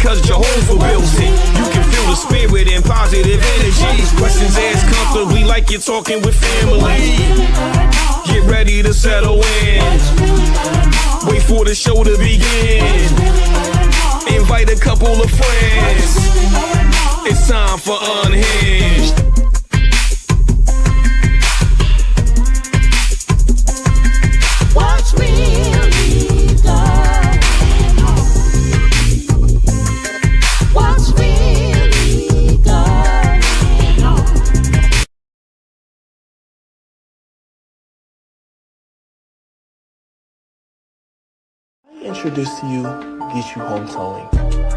because Jehovah built it. You can feel the spirit and positive energies. Questions asked comfortably like you're talking with family. Get ready to settle in. Wait for the show to begin. Invite a couple of friends. It's time for Unhinged. What's really going on? What's really going on? I introduce to you Get You Home Towing,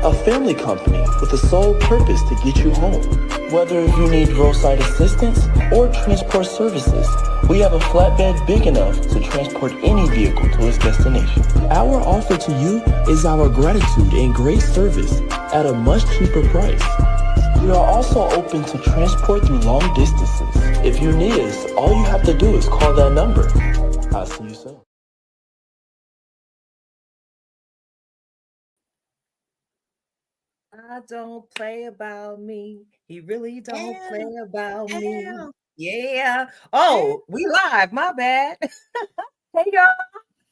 a family company with the sole purpose to get you home. Whether you need roadside assistance or transport services, we have a flatbed big enough to transport any vehicle to its destination. Our offer to you is our gratitude and great service at a much cheaper price. We are also open to transport through long distances. If you need us, all you have to do is call that number. I'll see you soon. I don't play about me. He really don't play about me. Yeah. Oh, we live. My bad. Hey, y'all.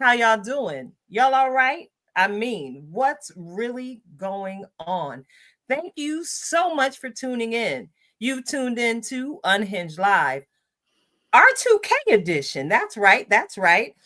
How y'all doing? Y'all all right? I mean, what's really going on? Thank you so much for tuning in. You've tuned in to Unhinged Live, R2K edition. That's right. That's right.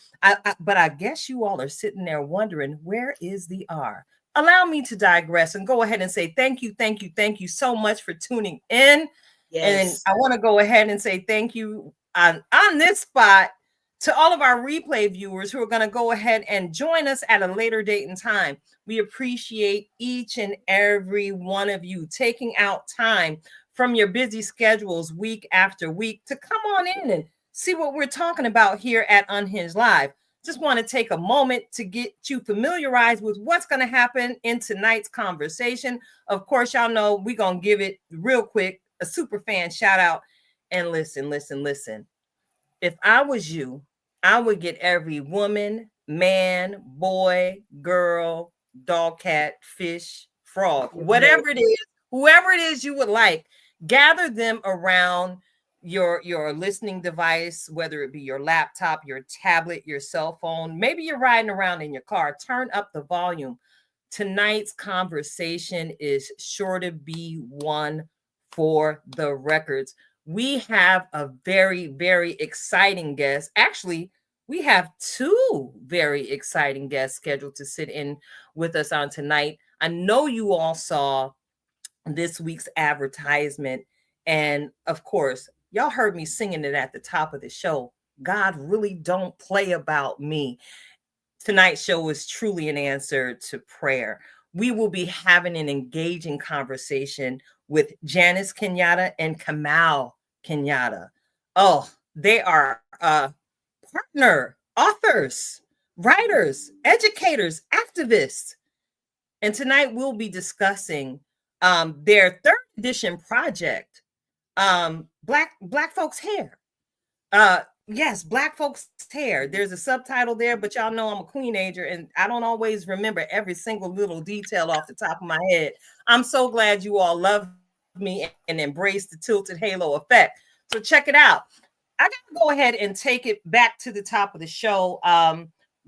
But I guess you all are sitting there wondering, where is the R? Allow me to digress and go ahead and say thank you so much for tuning in. Yes. And I want to go ahead and say thank you on this spot to all of our replay viewers who are going to go ahead and join us at a later date and time. We appreciate each and every one of you taking out time from your busy schedules week after week to come on in and see what we're talking about here at Unhinged Live. Just want to take a moment to get you familiarized with what's going to happen in tonight's conversation. Of course, y'all know we're going to give it real quick, a super fan shout out. And listen. If I was you, I would get every woman, man, boy, girl, dog, cat, fish, frog, whatever it is, whoever it is you would like, gather them around your listening device, whether it be your laptop, your tablet, your cell phone, maybe you're riding around in your car, turn up the volume. Tonight's conversation is sure to be one for the records. We have a very, very exciting guest. Actually, we have two very exciting guests scheduled to sit in with us on tonight. I know you all saw this week's advertisement. And of course, y'all heard me singing it at the top of the show. God really don't play about me. Tonight's show is truly an answer to prayer. We will be having an engaging conversation with Janice Kenyatta and Kamal Kenyatta. Oh, they are partner authors, writers, educators, activists. And tonight we'll be discussing their third edition project, Black Folks Hair. Yes, Black Folks Hair. There's a subtitle there, but y'all know I'm a queenager and I don't always remember every single little detail off the top of my head. I'm so glad you all love me and embrace the tilted halo effect. So check it out. I gotta go ahead and take it back to the top of the show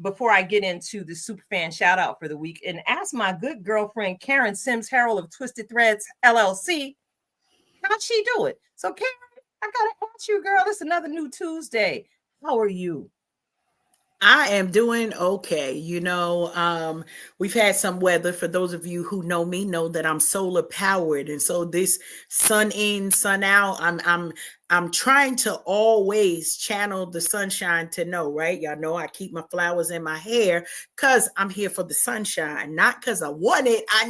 before I get into the superfan shout out for the week and ask my good girlfriend Karen Sims Harrell of Twisted Threads LLC, how'd she do it? So Karen, I gotta ask you, girl, it's another new Tuesday. How are you? I am doing okay. You know, we've had some weather. For those of you who know me, know that I'm solar powered, and so this sun in, sun out. I'm trying to always channel the sunshine to know, right? Y'all know I keep my flowers in my hair because I'm here for the sunshine, not because I want it. I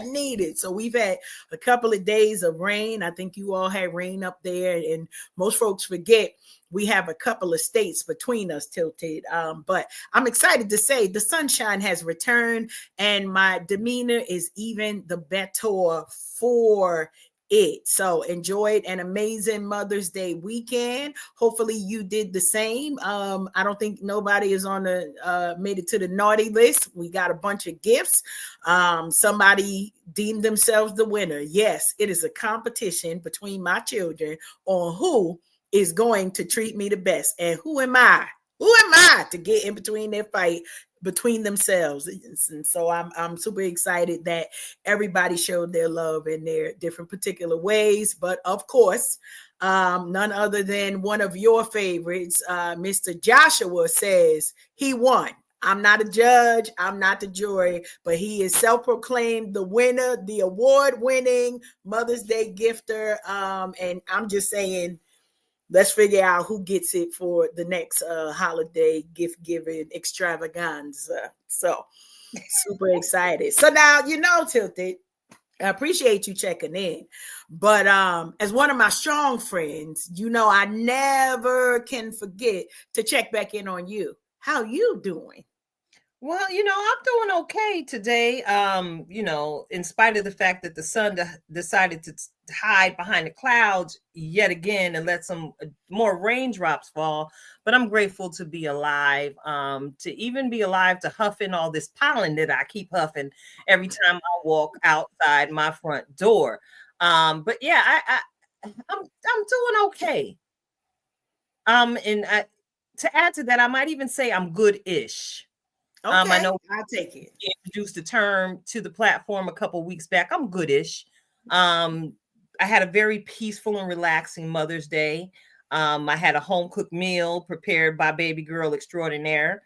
need it. So we've had a couple of days of rain. I think you all had rain up there, and most folks forget we have a couple of states between us, Tilted. But I'm excited to say the sunshine has returned and my demeanor is even the better for it. So enjoyed an amazing Mother's Day weekend. Hopefully you did the same. I don't think nobody is on the made it to the naughty list. We got a bunch of gifts. Somebody deemed themselves the winner. Yes, it is a competition between my children on who is going to treat me the best. And who am I? Who am I to get in between their fight between themselves? And so I'm super excited that everybody showed their love in their different particular ways. But of course, none other than one of your favorites, Mr. Joshua, says he won. I'm not a judge, I'm not the jury, but he is self-proclaimed the winner, the award-winning Mother's Day gifter. And I'm just saying, let's figure out who gets it for the next holiday gift giving extravaganza. So super excited. So now, Tilted, I appreciate you checking in. But as one of my strong friends, I never can forget to check back in on you. How you doing? Well, I'm doing okay today. In spite of the fact that the sun decided to hide behind the clouds yet again and let some more raindrops fall. But I'm grateful to be alive, to even be alive to huff in all this pollen that I keep huffing every time I walk outside my front door. But yeah, I'm doing okay. To add to that, I might even say I'm good-ish. Okay, I know I'll take it. Introduced the term to the platform a couple weeks back. I'm goodish. I had a very peaceful and relaxing Mother's Day. I had a home cooked meal prepared by baby girl extraordinaire.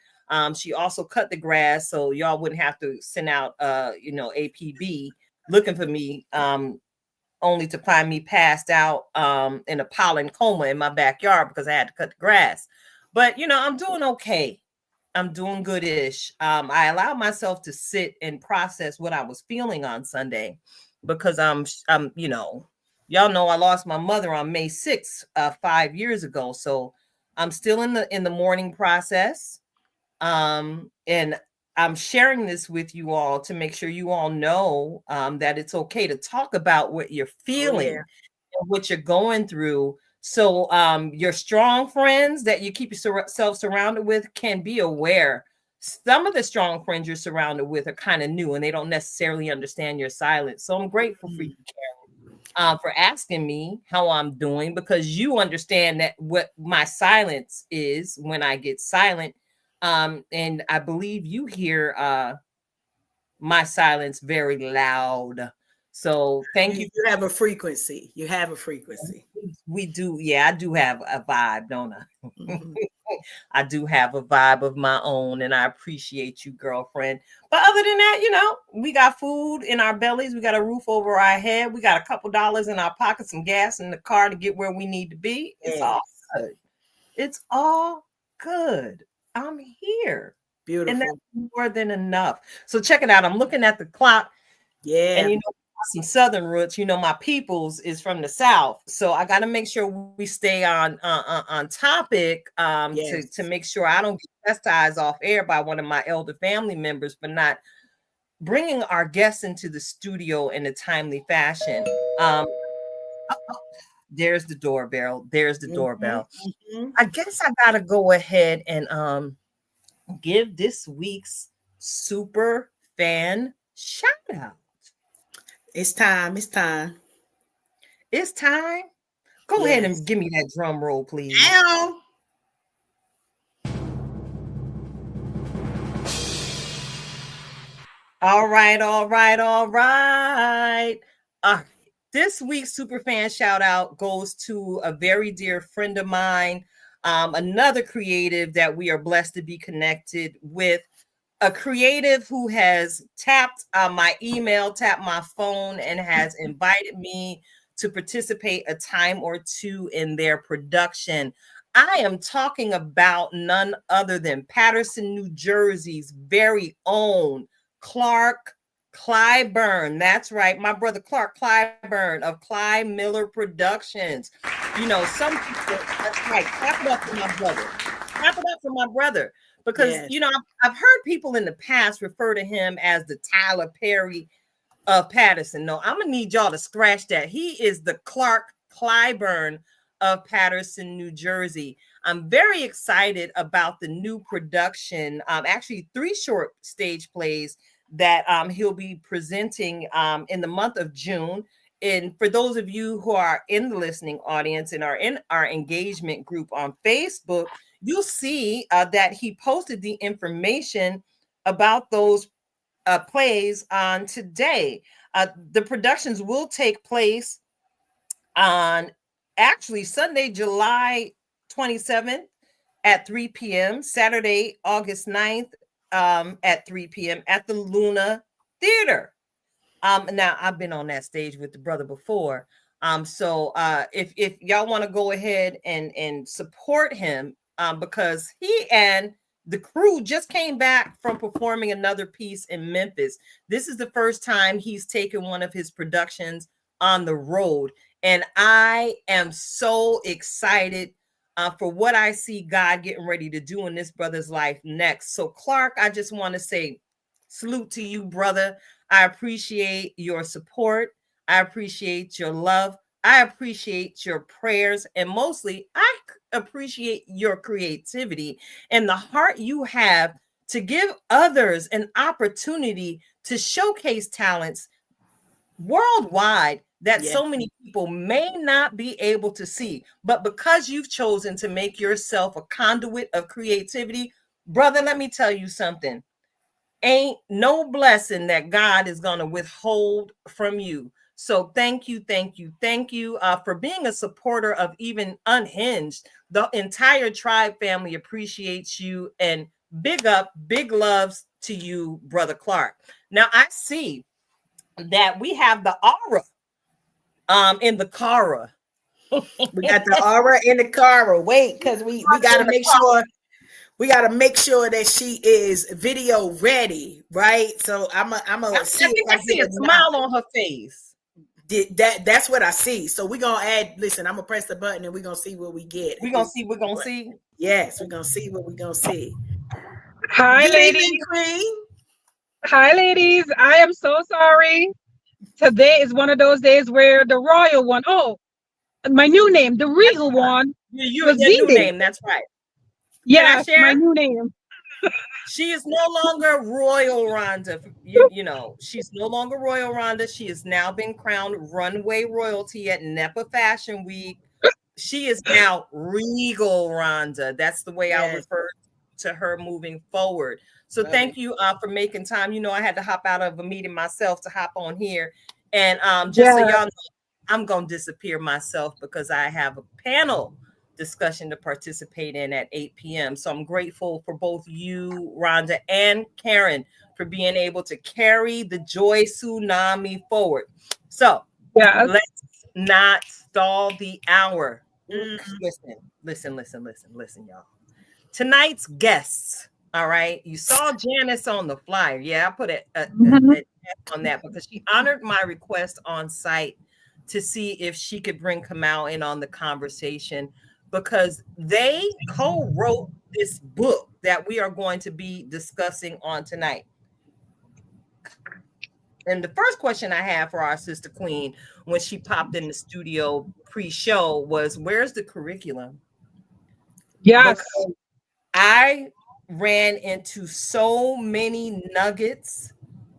She also cut the grass, so y'all wouldn't have to send out, APB looking for me, only to find me passed out in a pollen coma in my backyard because I had to cut the grass. But I'm doing okay. I'm doing goodish. I allowed myself to sit and process what I was feeling on Sunday because y'all know I lost my mother on May 6th, 5 years ago. So I'm still in the mourning process. And I'm sharing this with you all to make sure you all know that it's okay to talk about what you're feeling and what you're going through. So your strong friends that you keep yourself surrounded with can be aware. Some of the strong friends you're surrounded with are kind of new and they don't necessarily understand your silence. So I'm grateful for you, Karen, for asking me how I'm doing, because you understand that what my silence is when I get silent. And I believe you hear my silence very loud. So thank you. You have a frequency. You have a frequency. We do. Yeah, I do have a vibe, don't I? Mm-hmm. I do have a vibe of my own, and I appreciate you, girlfriend. But other than that, we got food in our bellies. We got a roof over our head. We got a couple dollars in our pockets, some gas in the car to get where we need to be. It's all good. It's all good. I'm here. Beautiful. And that's more than enough. So check it out. I'm looking at the clock. Yeah. And some Southern roots, my peoples is from the South. So I got to make sure we stay on topic to make sure I don't get chastised off air by one of my elder family members for not bringing our guests into the studio in a timely fashion. There's the doorbell. There's the doorbell. Mm-hmm. I guess I got to go ahead and give this week's super fan shout out. It's time. It's time. It's time. Go ahead and give me that drum roll, please. Ow. All right. This week's superfan shout out goes to a very dear friend of mine, another creative that we are blessed to be connected with. A creative who has tapped my email, tapped my phone, and has invited me to participate a time or two in their production. I am talking about none other than Patterson, New Jersey's very own Clark Clyburn. That's right, my brother Clark Clyburn of Cly Miller Productions. Some people, that's right, clap it up for my brother. Clap it up for my brother. Because, I've heard people in the past refer to him as the Tyler Perry of Patterson. No, I'm gonna need y'all to scratch that. He is the Clark Clyburn of Patterson, New Jersey. I'm very excited about the new production. Actually, 3 short stage plays that he'll be presenting in the month of June. And for those of you who are in the listening audience and are in our engagement group on Facebook, you'll see that he posted the information about those plays on today. The productions will take place on actually Sunday, July 27th at 3 p.m., Saturday, August 9th at 3 p.m. at the Luna Theater. Now I've been on that stage with the brother before. So if y'all want to go ahead and support him, because he and the crew just came back from performing another piece in Memphis. This is the first time he's taken one of his productions on the road, and I am so excited for what I see God getting ready to do in this brother's life next. So Clark, I just want to say salute to you, brother. I appreciate your support. I appreciate your love. I appreciate your prayers. And mostly, I appreciate your creativity and the heart you have to give others an opportunity to showcase talents worldwide that so many people may not be able to see. But because you've chosen to make yourself a conduit of creativity, brother, let me tell you something. Ain't no blessing that God is going to withhold from you. So thank you for being a supporter of even Unhinged. The entire tribe family appreciates you, and big loves to you, brother Clark. Now I see that we have the aura in the Cara. We got the aura in the Cara. Wait, because we got to make sure. We got to make sure that she is video ready, right? So I'm gonna see if I see a smile on her face. That's what I see. So we're gonna add. Listen, I'm gonna press the button and we're gonna see what we get. We're gonna see. Yes, we're gonna see what we're gonna see. Hi, Good ladies. evening, Queen. Hi, ladies. I am so sorry. Today is one of those days where the royal one, my new name, the regal one, your new name. That's right. Yes, my new name. She is no longer Royal Rhonda. You know, she's no longer Royal Rhonda. She has now been crowned runway royalty at NEPA Fashion Week. She is now Regal Rhonda. That's the way I'll refer to her moving forward. So thank you for making time. You know, I had to hop out of a meeting myself to hop on here. And just so y'all know, I'm going to disappear myself because I have a panel discussion to participate in at 8 p.m. So I'm grateful for both you, Rhonda, and Karen for being able to carry the joy tsunami forward. So let's not stall the hour. Listen, y'all. Tonight's guests, all right? You saw Janice on the flyer. Yeah, I put a on that because she honored my request on site to see if she could bring Kamal in on the conversation, because they co-wrote this book that we are going to be discussing on tonight. And the first question I had for our sister Queen when she popped in the studio pre-show was, where's the curriculum? Yes. Because I ran into so many nuggets.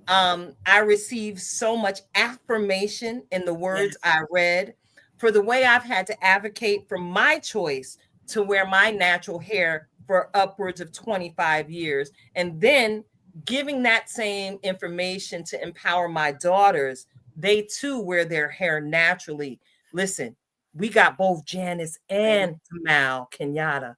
I received so much affirmation in the words I read, for the way I've had to advocate for my choice to wear my natural hair for upwards of 25 years. And then giving that same information to empower my daughters. They too wear their hair naturally. Listen, we got both Janice and Kamal Kenyatta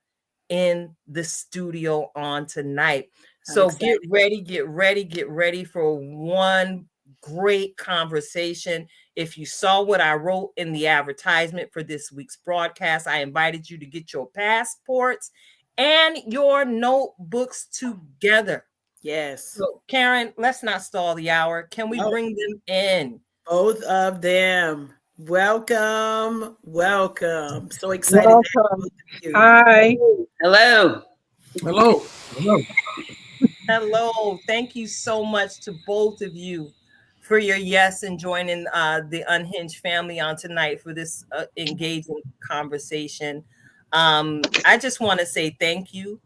in the studio on tonight. So get ready for one great conversation. If you saw what I wrote in the advertisement for this week's broadcast, I invited you to get your passports and your notebooks together. Yes. So Karen, let's not stall the hour. Can we bring them in? Both of them. Welcome. So excited. Welcome. Hi. Hello. Hello. Thank you so much to both of you for your yes and joining the Unhinged family on tonight for this engaging conversation. I just want to say thank you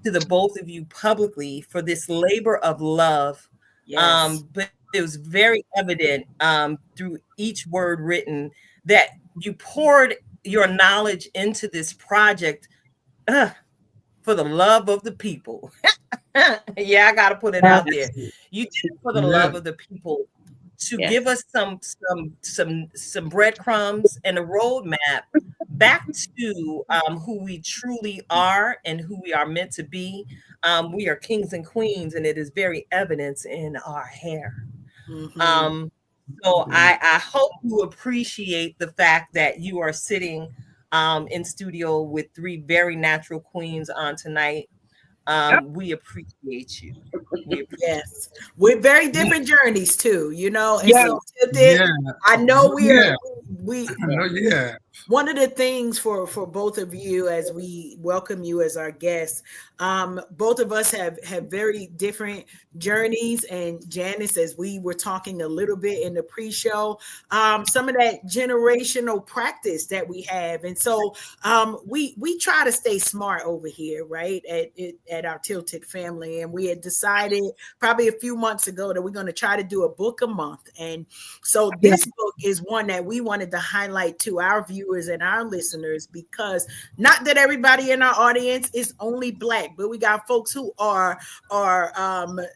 to the both of you publicly for this labor of love. Yes. But it was very evident through each word written that you poured your knowledge into this project uh, for the love of the people. Yeah, I got to put it out there. You did it for the love of the people to give us some breadcrumbs and a roadmap back to who we truly are and who we are meant to be. We are kings and queens, and it is very evident in our hair. Mm-hmm. Um, so I hope you appreciate the fact that you are sitting in studio with three very natural queens on tonight. Yep. We appreciate you. We appreciate Yes, with very different journeys too, you know. And Yeah. so I know we you. Yeah. Yeah. one of the things for both of you as we welcome you as our guests, both of us have very different journeys. And Janice, as we were talking a little bit in the pre-show, some of that generational practice that we have. And so we try to stay smart over here, right, at our Tilted family. And we had decided probably a few months ago that we're going to try to do a book a month. And so this book is one that we wanted to highlight to our viewers and our listeners, because not that everybody in our audience is only Black, but we got folks who are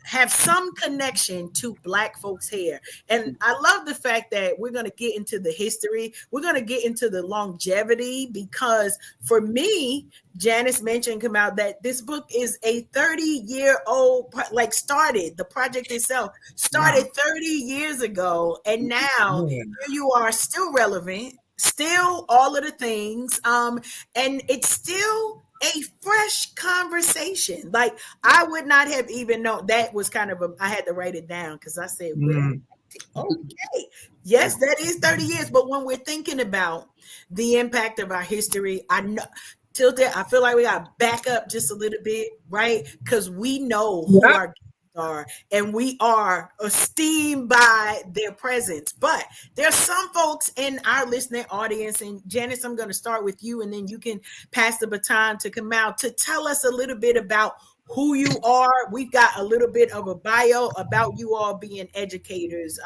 have some connection to Black folks here. And I love the fact that we're going to get into the history. We're going to get into the longevity, because for me, Janice mentioned come out that this book is a 30-year-old, like the project itself started 30 years ago. And now here you are, still relevant, still all of the things. And it's still a fresh conversation. Like, I would not have even known. That was kind of I had to write it down because I said, well, okay, yes, that is 30 years. But when we're thinking about the impact of our history, I know Tilted, I feel like we got to back up just a little bit, right? Because we know who our guests are, and we are esteemed by their presence. But there's some folks in our listening audience, and Janice, I'm going to start with you, and then you can pass the baton to Kamal to tell us a little bit about who you are. We've got a little bit of a bio about you all being educators,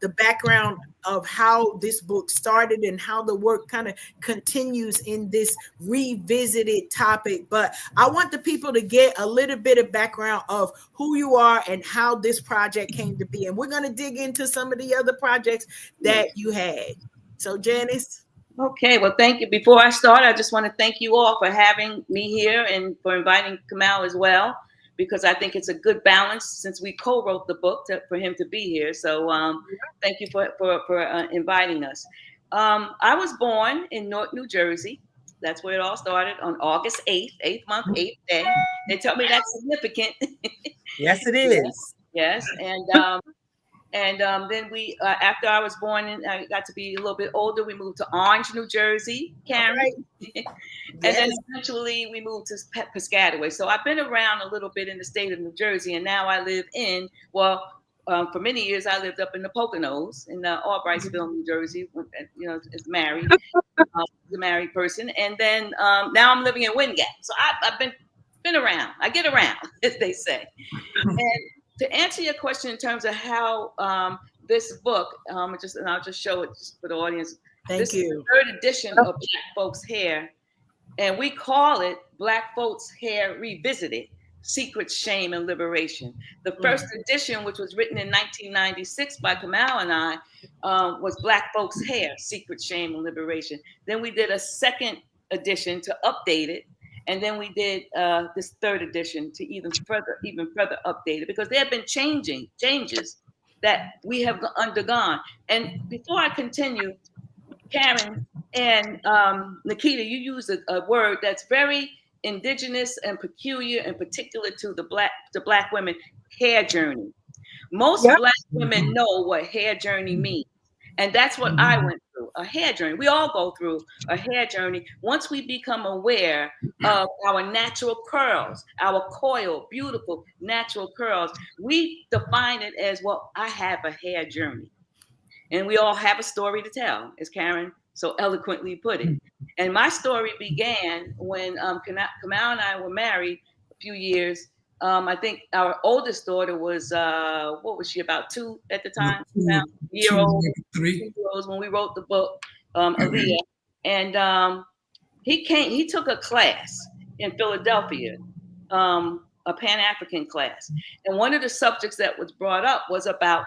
the background of how this book started and how the work kind of continues in this revisited topic. But I want the people to get a little bit of background of who you are and how this project came to be. And we're going to dig into some of the other projects that you had. So Janice. Okay, well, thank you. Before I start, I just want to thank you all for having me here and for inviting Kamal as well, because I think it's a good balance since we co-wrote the book for him to be here. So thank you for inviting us. I was born in Newark, New Jersey. That's where it all started, on August 8th, 8th month, 8th day. They tell me that's significant. Yes, it is. Yes. And then we, after I was born and I got to be a little bit older, we moved to Orange, New Jersey, Karen. Right. And then eventually we moved to Piscataway. So I've been around a little bit in the state of New Jersey, and now I live for many years I lived up in the Poconos in Albrightsville, New Jersey. As married, a married person, and then now I'm living in Windgap. So I've been around. I get around, as they say. And to answer your question in terms of how this book, I'll just show it just for the audience. This is the third edition of Black Folks Hair, and we call it Black Folks Hair Revisited: Secrets, Shame, and Liberation. The first edition, which was written in 1996 by Kamal and I, was Black Folks Hair: Secrets, Shame, and Liberation. Then we did a second edition to update it. And then we did this third edition to even further update it, because there have been changes that we have undergone. And before I continue, Karen and Nikita, you use a word that's very indigenous and peculiar and particular to the black women: hair journey. Most Black women know what hair journey means. And that's what I went through. a hair journey. We all go through a hair journey once we become aware of our natural curls, our coiled, beautiful natural curls. We define it as, well, I have a hair journey. And we all have a story to tell, as Karen so eloquently put it. And my story began when Kamau and I were married a few years. I think our oldest daughter was, what was she, about 2 at the time? Year old, 3. 2 years old when we wrote the book, Aaliyah. And he took a class in Philadelphia, a Pan-African class. And one of the subjects that was brought up was about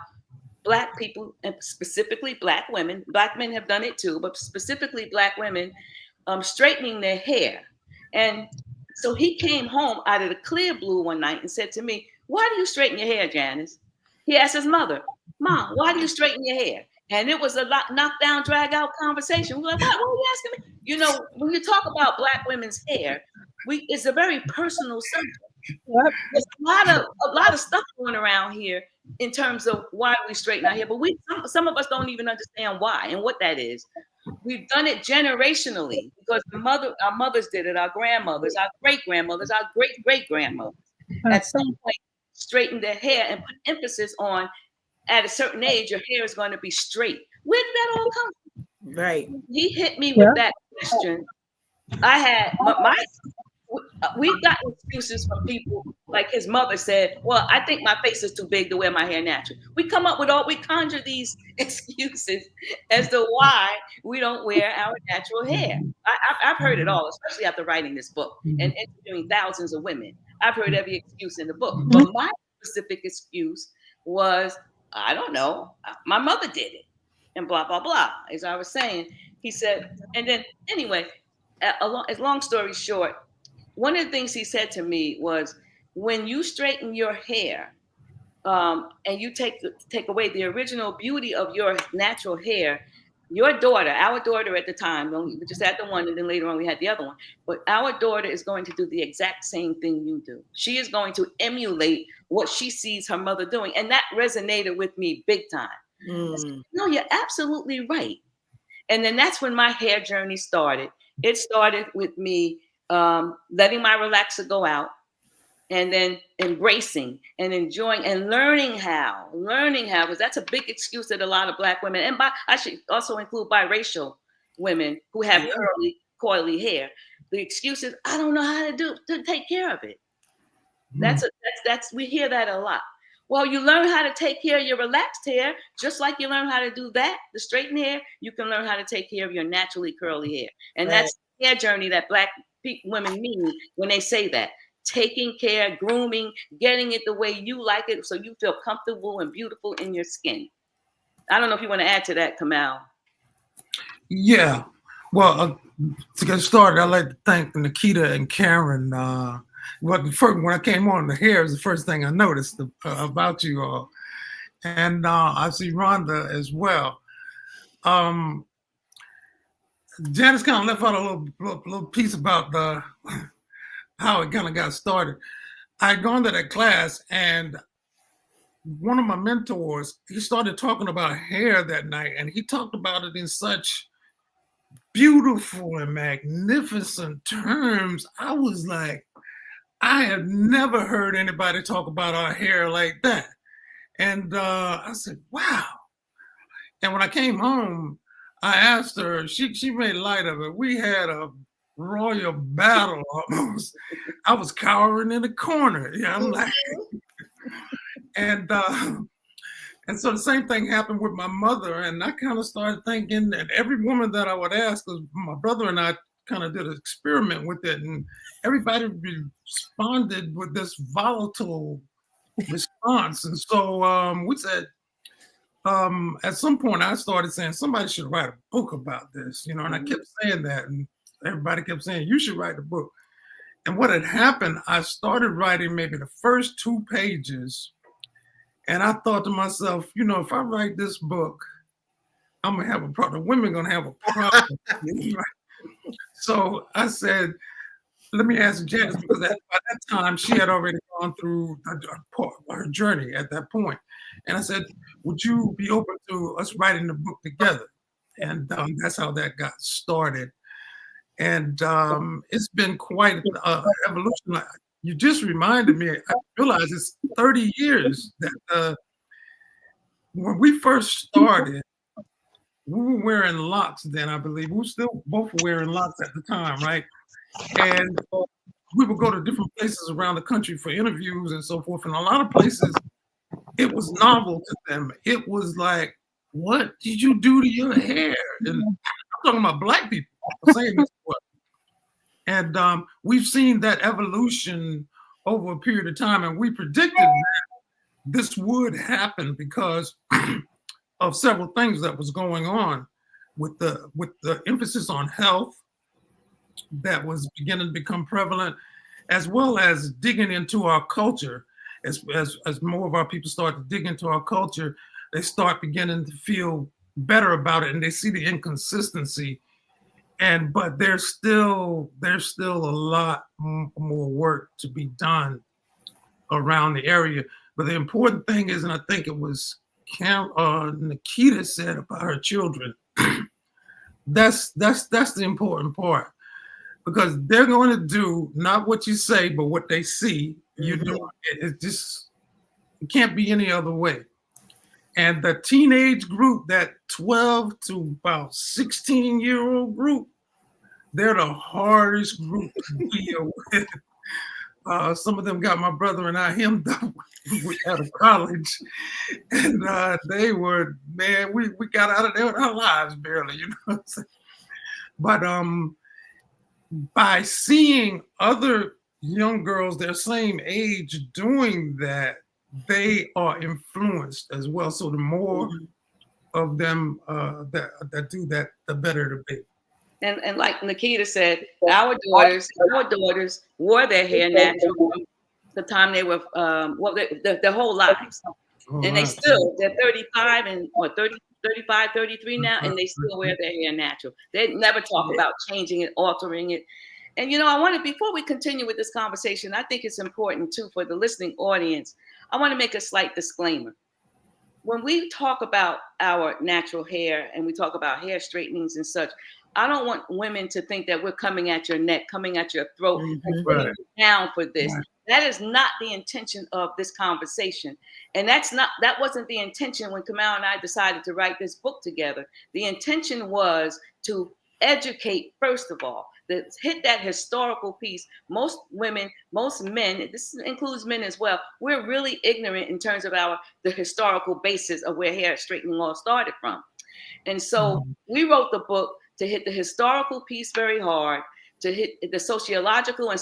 Black people, and specifically Black women. Black men have done it too, but specifically Black women straightening their hair. And so he came home out of the clear blue one night and said to me, "Why do you straighten your hair, Janice?" He asked his mother, "Mom, why do you straighten your hair?" And it was a knockdown, drag out conversation. We were like, what are you asking me? You know, when you talk about Black women's hair, it's a very personal subject. Yep. There's a lot of stuff going around here in terms of why we straighten our hair, but some of us don't even understand why and what that is. We've done it generationally because our mothers did it, our grandmothers, our great grandmothers, our great great grandmothers. At some point, straightened their hair and put emphasis on, at a certain age, your hair is going to be straight. Where did that all come from? Right. He hit me with that question. I had we've gotten excuses from people, like his mother said, "Well, I think my face is too big to wear my hair natural." We conjure these excuses as to why we don't wear our natural hair. I've heard it all, especially after writing this book and interviewing thousands of women. I've heard every excuse in the book, but my specific excuse was, I don't know, my mother did it, and blah blah blah. As I was saying, he said, and then anyway, as long story short, one of the things he said to me was, when you straighten your hair and you take away the original beauty of your natural hair, our daughter at the time, we just had the one, and then later on we had the other one, but our daughter is going to do the exact same thing you do. She is going to emulate what she sees her mother doing. And that resonated with me big time. Said, no, you're absolutely right. And then that's when my hair journey started. It started with me letting my relaxer go out, and then embracing and enjoying and learning how, because that's a big excuse that a lot of Black women, and I should also include biracial women who have curly, coily hair. The excuse is, I don't know how to take care of it. We hear that a lot. Well, you learn how to take care of your relaxed hair, just like you learn how to do that, the straightened hair, you can learn how to take care of your naturally curly hair. And that's the hair journey that Black women mean when they say that. Taking care, grooming, getting it the way you like it so you feel comfortable and beautiful in your skin. I don't know if you want to add to that, Kamau. Yeah. Well, to get started, I'd like to thank Nikita and Karen. When I came on, the hair is the first thing I noticed about you all. And I see Rhonda as well. Janice kind of left out a little piece about how it kind of got started. I had gone to that class, and one of my mentors, he started talking about hair that night, and he talked about it in such beautiful and magnificent terms. I was like, I have never heard anybody talk about our hair like that. And I said, wow. And when I came home, I asked her, she made light of it. We had a royal battle almost. I was cowering in the corner. Yeah, I'm like, and so the same thing happened with my mother. And I kind of started thinking that every woman that I would ask, because my brother and I kind of did an experiment with it, and everybody responded with this volatile response. And so we said, at some point I started saying somebody should write a book about this, and I kept saying that, and everybody kept saying, you should write the book. And what had happened, I started writing maybe the first 2 pages, and I thought to myself, if I write this book, I'm gonna have a problem. Women gonna have a problem. So I said, let me ask Janice, because by that time she had already gone through her journey at that point. And I said, would you be open to us writing the book together? and that's how that got started. And it's been quite evolution. You just reminded me. I realized it's 30 years that when we first started, we were wearing locks then, I believe. We were still both wearing locks at the time, right? And we would go to different places around the country for interviews and so forth. And a lot of places, it was novel to them. It was like, what did you do to your hair? And I'm talking about Black people saying this. And we've seen that evolution over a period of time, and we predicted that this would happen because of several things that was going on with the emphasis on health that was beginning to become prevalent, as well as digging into our culture. As more of our people start to dig into our culture, they start beginning to feel better about it, and they see the inconsistency. But there's still a lot more work to be done around the area. But the important thing is, and I think it was Nikita said about her children, that's the important part, because they're going to do not what you say, but what they see you do. It can't be any other way. And the teenage group, that 12 to about 16-year-old group, they're the hardest group to deal with. Some of them got my brother and I hemmed up out of college. And they were, man, we got out of there with our lives barely, you know what I'm saying? But by seeing other young girls their same age doing that, they are influenced as well. So the more of them that do that, the better it'll be. And like Nikita said, our daughters wore their hair natural the time they were their whole lives. And they still, they're 35 and 35, 33 now, and they still wear their hair natural. They never talk about changing it, altering it. And before we continue with this conversation, I think it's important too for the listening audience. I want to make a slight disclaimer. When we talk about our natural hair and we talk about hair straightenings and such, I don't want women to think that we're coming at your neck, coming at your throat, and putting you down for this. Right. That is not the intention of this conversation. And that wasn't the intention when Kamal and I decided to write this book together. The intention was to educate, first of all, hit that historical piece. Most women, most men, this includes men as well, we're really ignorant in terms of the historical basis of where hair straightening all started from. And so we wrote the book to hit the historical piece very hard, to hit the sociological and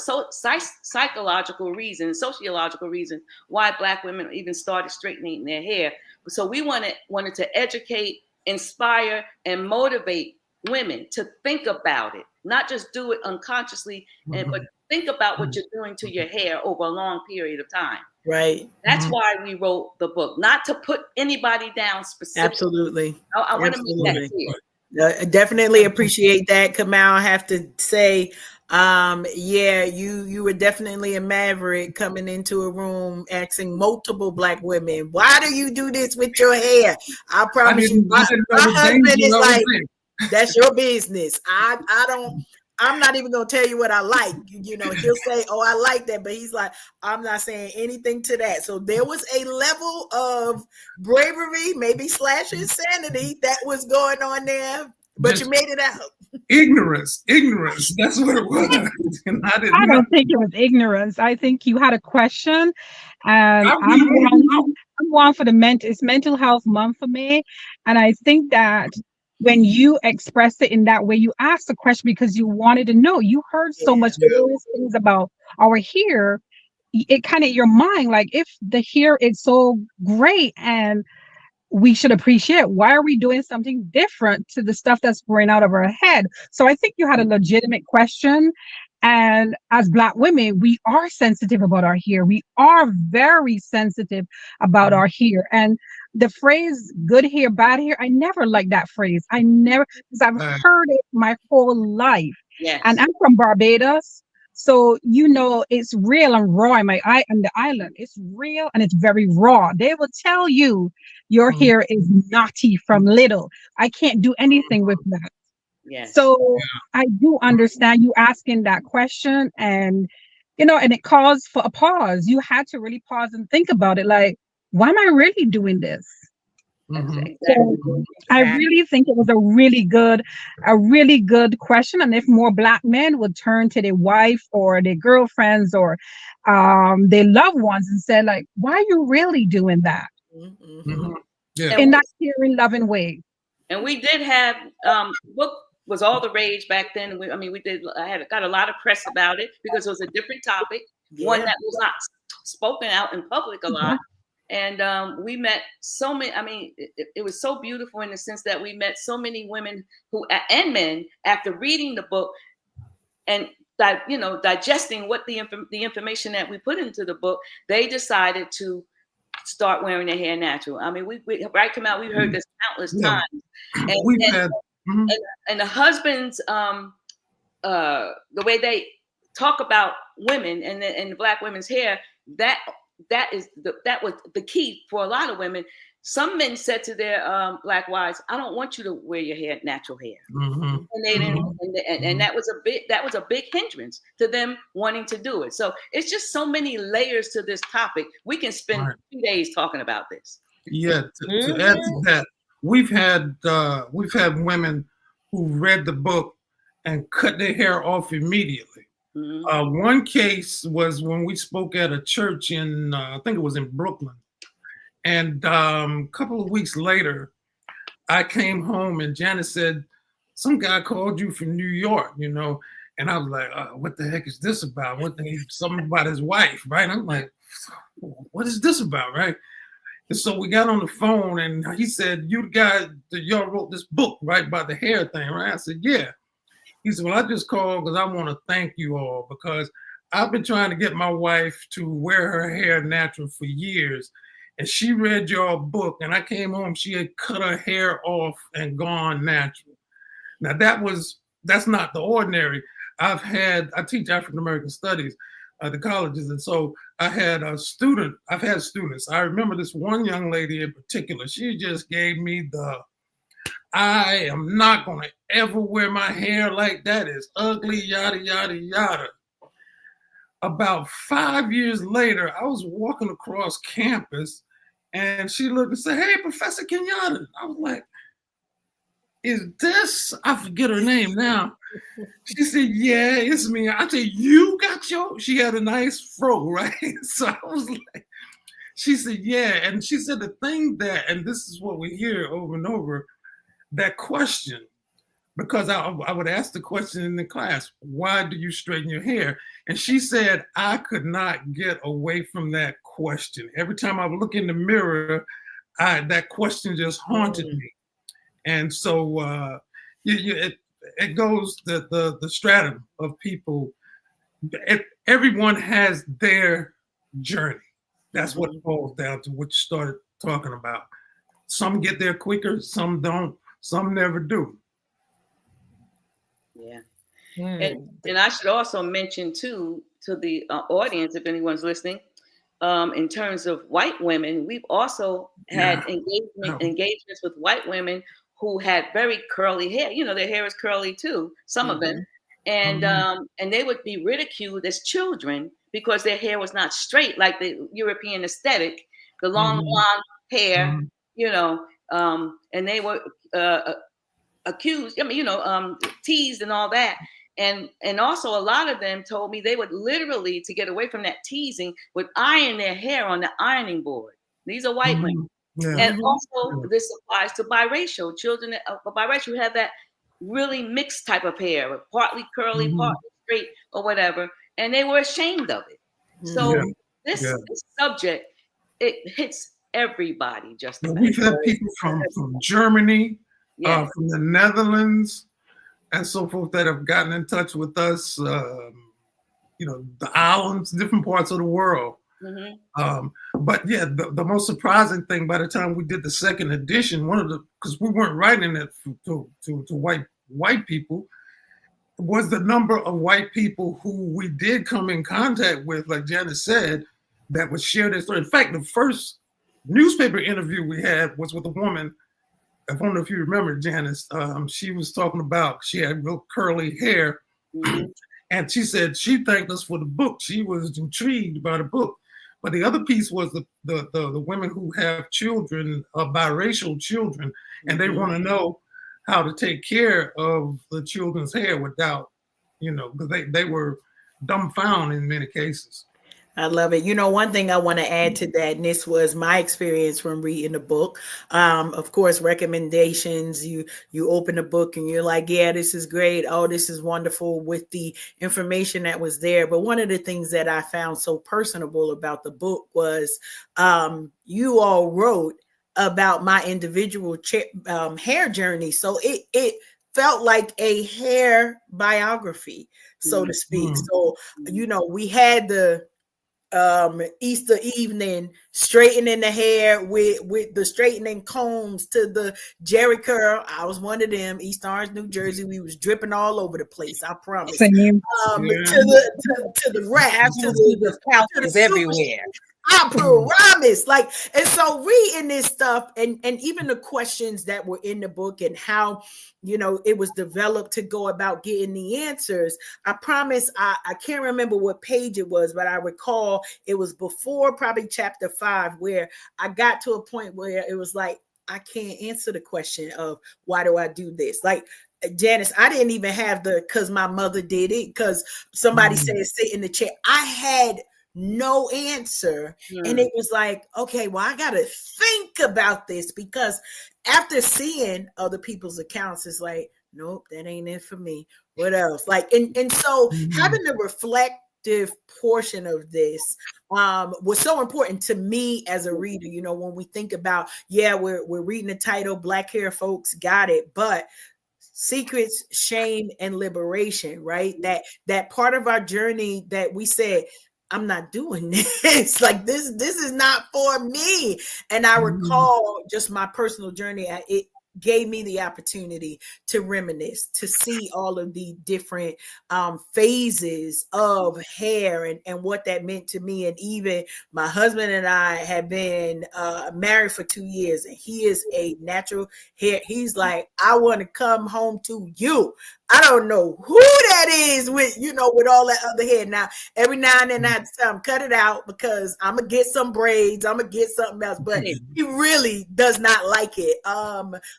psychological reasons, sociological reasons why Black women even started straightening their hair. So we wanted to educate, inspire, and motivate women to think about it, not just do it unconsciously, but think about what you're doing to your hair over a long period of time. Right. That's why we wrote the book, not to put anybody down specifically. Absolutely. I want to make that clear. I definitely appreciate that, Kamal. I have to say, you were definitely a maverick coming into a room asking multiple Black women, why do you do this with your hair? I promise you, my husband is like, that's your business. I'm not even gonna tell you what I like. He'll say, oh, I like that, but he's like, I'm not saying anything to that. So there was a level of bravery, maybe / insanity that was going on there, but you made it out. Ignorance. That's what it was. And I don't think it was ignorance. I think you had a question, and I'm one for it's Mental Health Month for me, and I think that when you expressed it in that way, you asked the question because you wanted to know. You heard so much things about our hair. It kind of your mind, like, if the hair is so great and we should appreciate, why are we doing something different to the stuff that's growing out of our head? So I think you had a legitimate question. And as Black women, we are sensitive about our hair. We are very sensitive about our hair. And the phrase good hair, bad hair, I never liked that phrase. Because I've heard it my whole life. Yes. And I'm from Barbados. So, it's real and raw in the island. It's real and it's very raw. They will tell you Your hair is knotty from little. I can't do anything with that. Yes. So I do understand you asking that question, and and it calls for a pause. You had to really pause and think about it. Like, why am I really doing this? Exactly. So I really think it was a really good question. And if more Black men would turn to their wife or their girlfriends or their loved ones and say, like, why are you really doing that? Yeah. In that caring, loving way. And we did have book was all the rage back then. We did. I got a lot of press about it because it was a different topic, one that was not spoken out in public a lot. And we met so many. I mean, it was so beautiful in the sense that we met so many women and men after reading the book and digesting what the information that we put into the book. They decided to start wearing their hair natural. I mean, we right come out. We've heard this countless times. And the husbands, the way they talk about women and the Black women's hair, that was the key for a lot of women. Some men said to their Black wives, "I don't want you to wear your hair natural hair," and they didn't. And that was a big hindrance to them wanting to do it. So it's just so many layers to this topic. We can spend 2 days talking about this. Yeah. To add to that, we've had women who read the book and cut their hair off immediately. One case was when we spoke at a church in, I think it was in Brooklyn. And a couple of weeks later, I came home and Janice said, some guy called you from New York, and I was like, what the heck is this about? Something about his wife, right? I'm like, what is this about, right? And so we got on the phone and he said, you the guy that y'all wrote this book, right, about the hair thing, right? I said, yeah. He said, well, I just called because I want to thank you all because I've been trying to get my wife to wear her hair natural for years. And she read your book and I came home, she had cut her hair off and gone natural. Now that's not the ordinary. I teach African-American studies at the colleges. And so I've had students. I remember this one young lady in particular, she just gave me I am not going to ever wear my hair like that. It's ugly, yada, yada, yada. About 5 years later, I was walking across campus and she looked and said, hey, Professor Kenyatta. I was like, is this, I forget her name now. She said, yeah, it's me. I said, you got she had a nice fro, right? So I was like, she said, yeah. And she said the thing and this is what we hear over and over, that question, because I would ask the question in the class, why do you straighten your hair? And she said, I could not get away from that question. Every time I would look in the mirror, that question just haunted me. And so it goes the stratum of people. Everyone has their journey. That's what it boils down to, what you started talking about. Some get there quicker, some don't. Some never do. Yeah. And I should also mention too to the audience, if anyone's listening, in terms of white women, we've also had engagements with white women who had very curly hair. Their hair is curly too, some of them. And they would be ridiculed as children because their hair was not straight like the European aesthetic, the long blonde hair, and they were accused, teased and all that. And also a lot of them told me they would literally, to get away from that teasing, would iron their hair on the ironing board. These are white women. Yeah. And also this applies to biracial children of biracial who have that really mixed type of hair, partly curly, partly straight or whatever. And they were ashamed of it. So this subject, it hits everybody just about. We've had people from Germany, from the Netherlands, and so forth that have gotten in touch with us, the islands, different parts of the world. But yeah, the most surprising thing by the time we did the second edition, because we weren't writing it to white people, was the number of white people who we did come in contact with, like Janice said, that would share their story. In fact, the newspaper interview we had was with a woman. I don't know if you remember, Janice. She was talking about, she had real curly hair. Mhm. And she said she thanked us for the book. She was intrigued by the book. But the other piece was the women who have children, biracial children, and they want to know how to take care of the children's hair without, because they were dumbfounded in many cases. I love it. You know, one thing I want to add to that, and this was my experience from reading the book. Of course, recommendations. You open a book and you're like, yeah, this is great. Oh, this is wonderful with the information that was there. But one of the things that I found so personable about the book was you all wrote about my individual hair journey. So it felt like a hair biography, so to speak. So, we had the Easter evening straightening the hair with the straightening combs to the Jerry curl. I was one of them. East Orange, New Jersey. We was dripping all over the place. I promise. Same. To the wrap, to the couches everywhere. I promise. Like, and so reading this stuff and even the questions that were in the book and how, it was developed to go about getting the answers. I promise I can't remember what page it was, but I recall it was before probably chapter 5 where I got to a point where it was like, I can't answer the question of why do I do this? Like, Janice, I didn't even have because my mother did it, because somebody said sit in the chair. I had no answer. And it was like, okay, well, I got to think about this, because after seeing other people's accounts, it's like, nope, that ain't it for me. What else? Like, and so having the reflective portion of this was so important to me as a reader. When we think about, we're reading the title, Black Hair Folks Got It, but secrets, shame, and liberation, right? That part of our journey that we said, I'm not doing this. Like this is not for me. And I recall just my personal journey. It gave me the opportunity to reminisce, to see all of the different phases of hair and what that meant to me. And even my husband and I have been married for 2 years, and he is a natural hair. He's like, I want to come home to you. I don't know who that is with all that other hair. Now, every now and then I have to tell him, cut it out, because I'm going to get some braids. I'm going to get something else. But he really does not like it.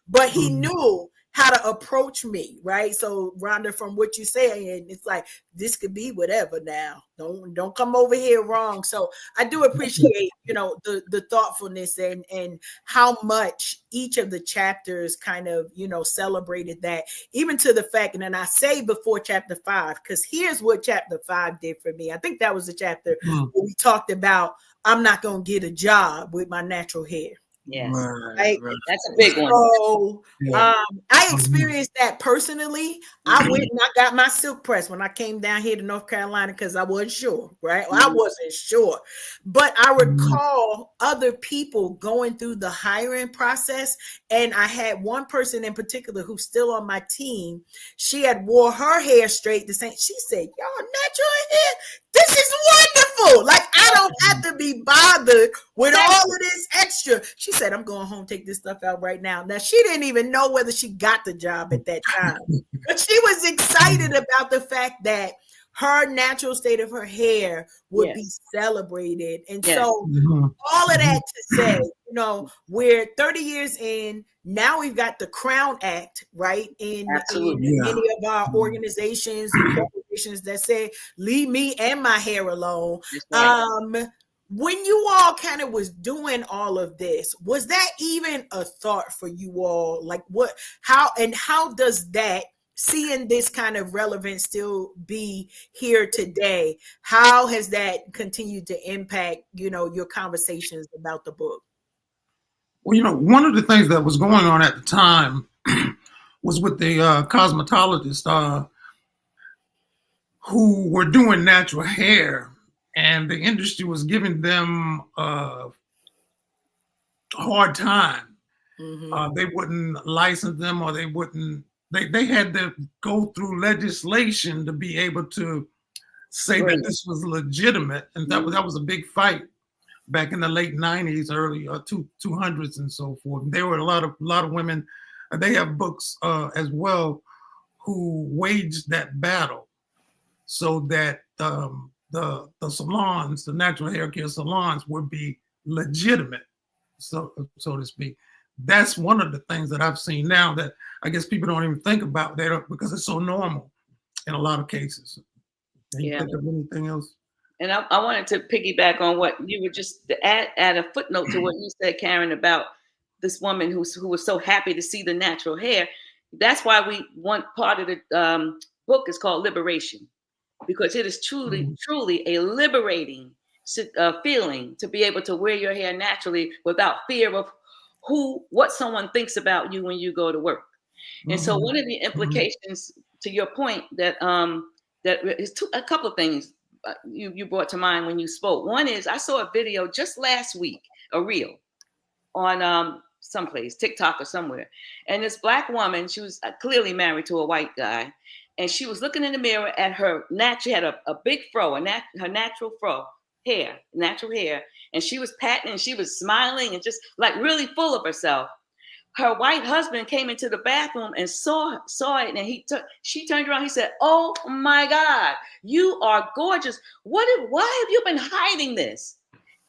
But he knew how to approach me, right? So, Rhonda, from what you say, and it's like, this could be whatever now. Don't come over here wrong. So I do appreciate, the thoughtfulness and how much each of the chapters kind of, celebrated that, even to the fact, and then I say before chapter 5, because here's what chapter 5 did for me. I think that was the chapter where we talked about, I'm not going to get a job with my natural hair. Yes, right. That's a big one. So I experienced that personally. I went and I got my silk press when I came down here to North Carolina, because I wasn't sure, right? Well, I wasn't sure. But I recall other people going through the hiring process. And I had one person in particular who's still on my team. She had wore her hair straight the same. She said, y'all natural hair? This is wonderful. Like, I don't have to be bothered with all of this extra. She said, I'm going home, take this stuff out right now. Now, she didn't even know whether she got the job at that time. But she was excited about the fact that her natural state of her hair would be celebrated. And so all of that to say, we're 30 years in. Now we've got the Crown Act, right? In many of our organizations and corporations that say, leave me and my hair alone. Right. When you all kind of was doing all of this, was that even a thought for you all? Like how does that, seeing this kind of relevance still be here today, how has that continued to impact, your conversations about the book? Well, one of the things that was going on at the time was with the cosmetologists who were doing natural hair, and the industry was giving them a hard time. They wouldn't license them, or they wouldn't. They had to go through legislation to be able to say that this was legitimate, and that was a big fight back in the late 90s, early 200s and so forth. There were a lot of women, they have books as well, who waged that battle so that the salons, the natural hair care salons would be legitimate, so to speak. That's one of the things that I've seen now that I guess people don't even think about there because it's so normal in a lot of cases. Can you think of anything else? And I wanted to piggyback on what you were just add a footnote to what you said, Karen, about this woman who was so happy to see the natural hair. That's why we want part of the book is called Liberation, because it is truly a liberating feeling to be able to wear your hair naturally without fear of what someone thinks about you when you go to work. And so one of the implications to your point that is a couple of things you brought to mind when you spoke. One is I saw a video just last week, a reel on someplace, TikTok or somewhere. And this Black woman, she was clearly married to a white guy. And she was looking in the mirror at her she had a big fro, her natural natural hair. And she was patting and she was smiling and just like really full of herself. Her white husband came into the bathroom and saw it, and she turned around. He said, "Oh my God, you are gorgeous. Why have you been hiding this?"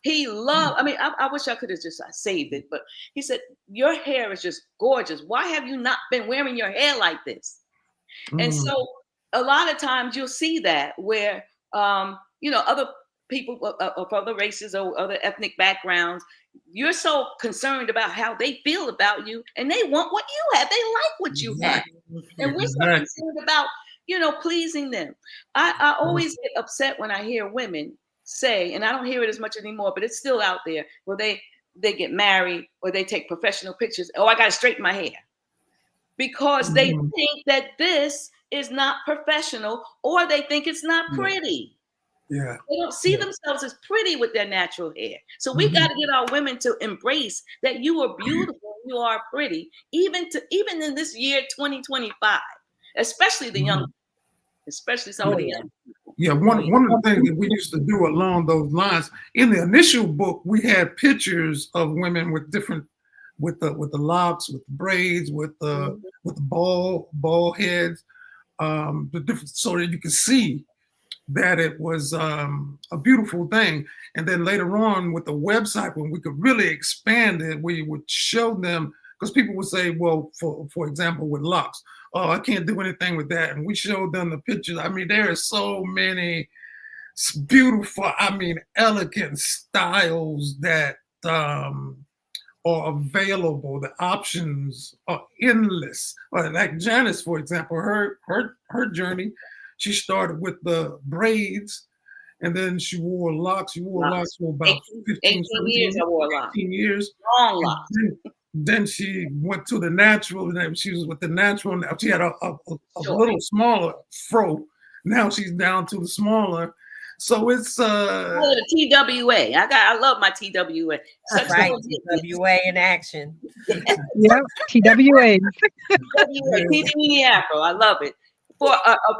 He loved. I mean, I wish I could have just saved it, but he said, "Your hair is just gorgeous. Why have you not been wearing your hair like this?" And so, a lot of times you'll see that where other people of other races or other ethnic backgrounds, you're so concerned about how they feel about you, and they want what you have. They like what you have, and we're so concerned about pleasing them. I always get upset when I hear women say, and I don't hear it as much anymore, but it's still out there, where they get married or they take professional pictures. Oh, I got to straighten my hair, because they think that this is not professional, or they think it's not pretty. Yeah. They don't see themselves as pretty with their natural hair. So we got to get our women to embrace that you are beautiful, you are pretty, even in this year 2025, especially the young, especially some of the young people. Yeah, one of the things that we used to do along those lines, in the initial book, we had pictures of women with different, with the locks, with the braids, with the bald heads, the different, so that you could see that it was a beautiful thing. And then later on with the website, when we could really expand it, we would show them, because people would say, well, for example, with locks, oh, I can't do anything with that. And we showed them the pictures. I mean, there are so many beautiful, elegant styles that are available. The options are endless. Like Janice, for example, her journey, she started with the braids, and then she wore locks. She wore locks for about 18 years. I wore locks. 18 years. Long locks. Then she went to the natural. She was with the natural. She had a little smaller fro. Now she's down to the smaller. So it's the TWA. I love my TWA. That's right, TWA in action. Yep, TWA. TWA Afro. I love it. For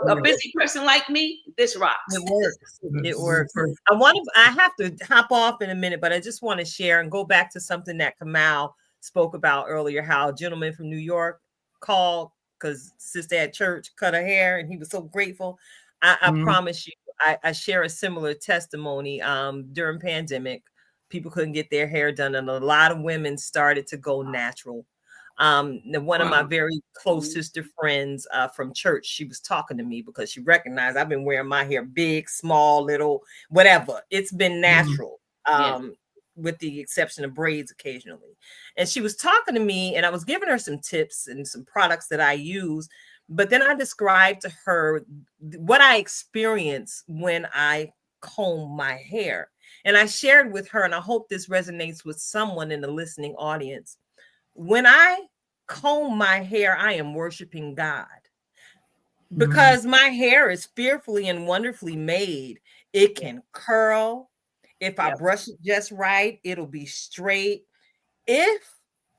a busy person like me, this rocks. It works. It works. I have to hop off in a minute, but I just want to share and go back to something that Kamal spoke about earlier, how a gentleman from New York called because sister at church cut her hair, and he was so grateful. I promise you, I share a similar testimony. During pandemic, people couldn't get their hair done, and a lot of women started to go natural. One of my very close sister friends from church, she was talking to me because she recognized I've been wearing my hair big, small, little, whatever. It's been natural, with the exception of braids occasionally. And she was talking to me, and I was giving her some tips and some products that I use. But then I described to her what I experience when I comb my hair. And I shared with her, and I hope this resonates with someone in the listening audience. When I comb my hair, I am worshiping God, because my hair is fearfully and wonderfully made. It can curl. If I brush it just right, it'll be straight. If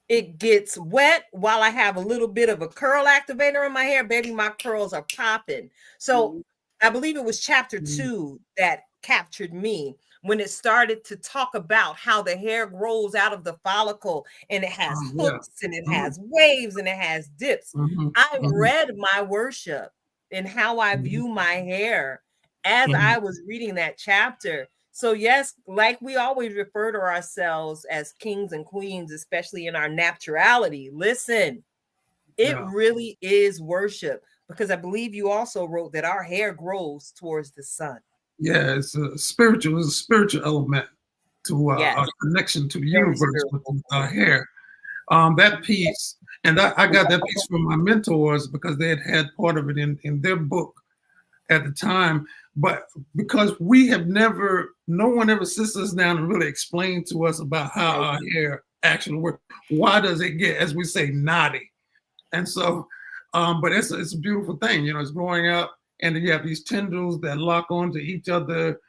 it gets wet while I have a little bit of a curl activator in my hair, baby, my curls are popping. So I believe it was chapter 2 that captured me when it started to talk about how the hair grows out of the follicle and it has Yeah. hooks and it has waves and it has dips. I read my worship and how I view my hair as I was reading that chapter. So, yes, like we always refer to ourselves as kings and queens, especially in our naturality. Listen, it really is worship, because I believe you also wrote that our hair grows towards the sun. Yeah, it's a spiritual element to our connection to the Very universe with spiritual. our hair. That piece, and I got that piece from my mentors because they had part of it in their book at the time. But because no one ever sits us down and really explained to us about how our hair actually works. Why does it get, as we say, knotty? And so, but it's a beautiful thing, you know, it's growing up, and then you have these tendrils that lock onto each other,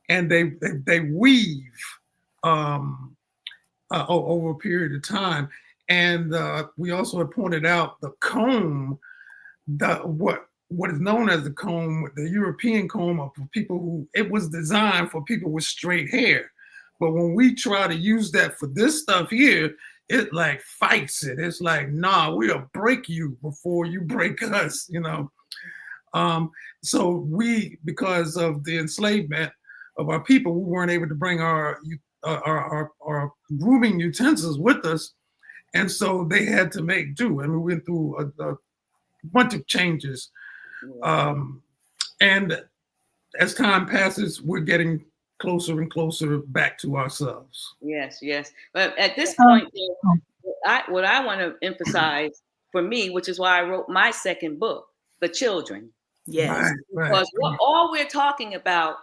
and they weave over a period of time. And we also have pointed out the comb, what is known as the comb, the European comb, of people who it was designed for people with straight hair. But when we try to use that for this stuff here, it like fights it. It's like, nah, we'll break you before you break us, you know. So we, because of the enslavement of our people, we weren't able to bring our grooming utensils with us, and so they had to make do. And we went through a bunch of changes. And as time passes, we're getting closer and closer back to ourselves. Yes, yes. But at this point, what I want to emphasize for me, which is why I wrote my second book, The Children. Yes. Because all we're talking about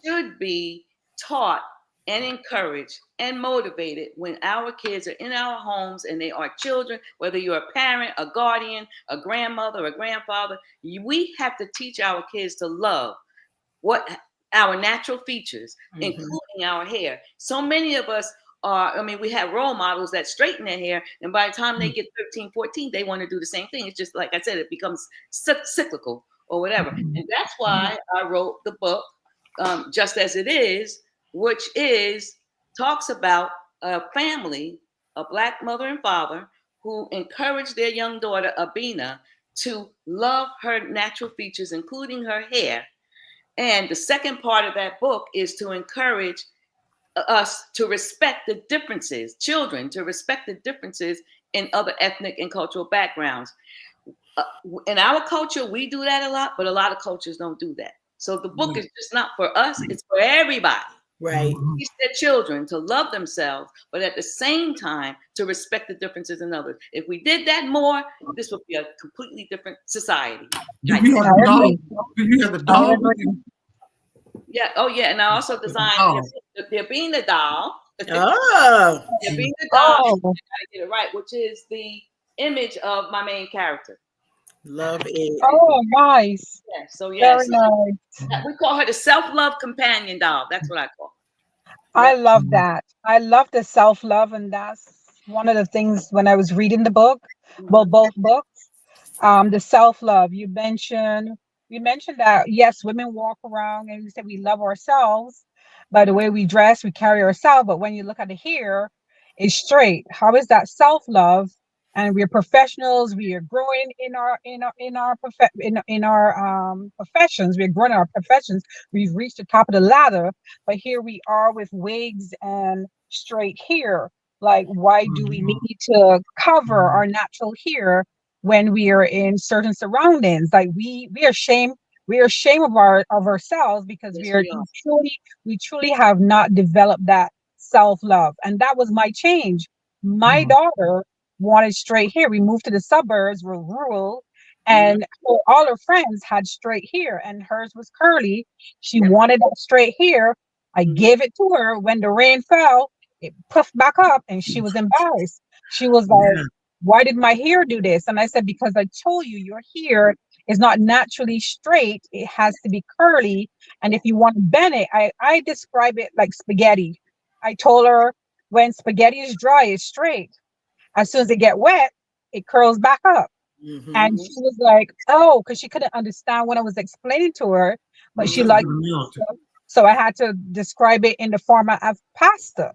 should be taught and encouraged and motivated when our kids are in our homes and they are children, whether you're a parent, a guardian, a grandmother, a grandfather. We have to teach our kids to love what our natural features, including our hair. So many of us we have role models that straighten their hair, and by the time they get 13, 14, they want to do the same thing. It's just, like I said, it becomes cyclical or whatever. And that's why I wrote the book, Just As It Is, which talks about a family, a Black mother and father, who encouraged their young daughter, Abina, to love her natural features, including her hair. And the second part of that book is to encourage us to respect the differences, children to respect the differences in other ethnic and cultural backgrounds. In our culture, we do that a lot, but a lot of cultures don't do that. So the book is just not for us, it's for everybody. Right. Teach their children to love themselves, but at the same time, to respect the differences in others. If we did that more, this would be a completely different society. Do you have the dog? Do you have the dog? Yeah. Oh, yeah. And I also designed the Being the Doll. Oh. The Being the Doll. I gotta get it right, which is the image of my main character. Love it. Oh, nice. Yeah. So yes, Very nice. we call her the self-love companion doll. That's what I call. I love that. I love the self-love, and that's one of the things when I was reading the book, well, both books, the self-love. You mentioned that yes, women walk around and we say we love ourselves by the way we dress, we carry ourselves, but when you look at the hair, it's straight. How is that self-love? And we're professionals. We are growing in our professions. We're growing in our professions. We've reached the top of the ladder, but here we are with wigs and straight hair. Like, why do we need to cover our natural hair when we are in certain surroundings? Like, we are ashamed. We are ashamed of ourselves because we truly have not developed that self-love. And that was my change. My daughter wanted straight hair. We moved to the suburbs, we're rural, and all her friends had straight hair, and hers was curly. She wanted that straight hair. I gave it to her. When the rain fell, it puffed back up, and she was embarrassed. She was like, "Why did my hair do this?" And I said, "Because I told you, your hair is not naturally straight. It has to be curly. And if you want to bend it," I describe it like spaghetti. I told her, when spaghetti is dry, it's straight. As soon as it get wet, it curls back up. And she was like, "Oh," because she couldn't understand what I was explaining to her, but she liked So I had to describe it in the format of pasta.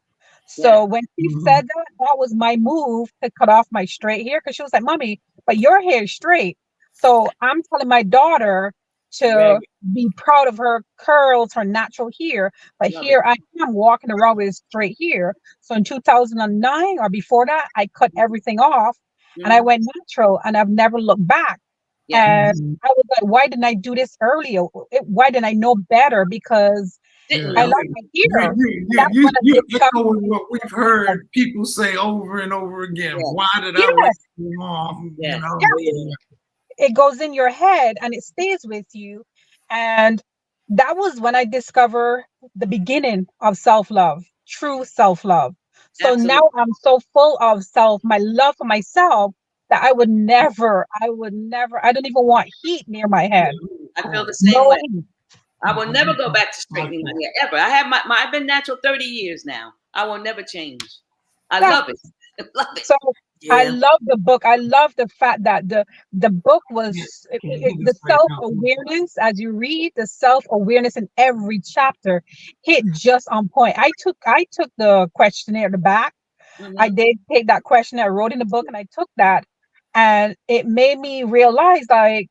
Yeah. So when she Mhm. said that, that was my move to cut off my straight hair because she was like, Mommy, but your hair is straight. So I'm telling my daughter to Right. be proud of her curls, her natural hair. But Love it. here I am walking around with straight hair. So in 2009 or before that, I cut everything off and I Mhm. went natural and I've never looked back. Yeah. And Mhm. I was like, why didn't I do this earlier? Why didn't I know better? Because Didn't Yeah. I know. love my hair. And that's You when I you discovered echoing what we've heard people say over and over again. Yeah. Why did I wait yes, so long? You Yes. know. yeah, Oh, yeah. it goes in your head and it stays with you. And that was when I discovered the beginning of self-love, true self-love. So now Absolutely. I'm so full of my love for myself that I don't even want heat near my head. I feel the same No way. heat. I will never go back to straightening my Okay. hair ever. I have I've been natural 30 years now. I will never change. I Yeah. love it. I love it. So I Yeah. love the book. I love the fact that the book Yeah. was Can't hear the this right now. self-awareness as you read the self-awareness in every chapter hit just on point. I took the questionnaire at the back. I Hmm. did take that questionnaire, I wrote in the book and I took that and it made me realize like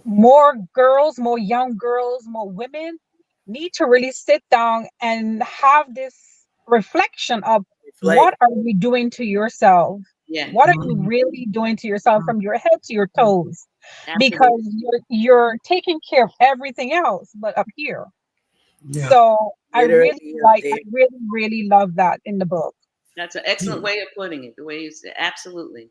more girls, more young girls, more women need to really sit down and have this reflection of Reflect. what are we doing to yourself? Yeah, What are you Mhm. really doing to yourself from your head to your toes? absolutely. Because you're taking care of everything else but up here. Yeah. So Literally up I there. really, really love that in the book. That's an excellent way of putting it. The way you said, absolutely.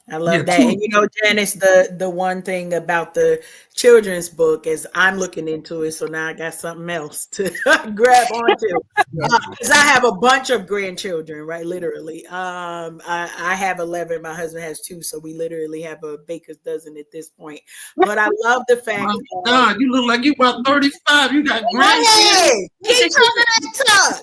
I Yeah. love that. And Two. you know, Janice, the one thing about the children's book is I'm looking into it, so now I got something else to grab onto. Yeah. Because I have a bunch of grandchildren, right? Literally. I have 11. My husband has 2, so we literally have a baker's dozen at this point. But I love the fact My of God, you look like you about 35. You got grandkids. hey, keep turning that tongue.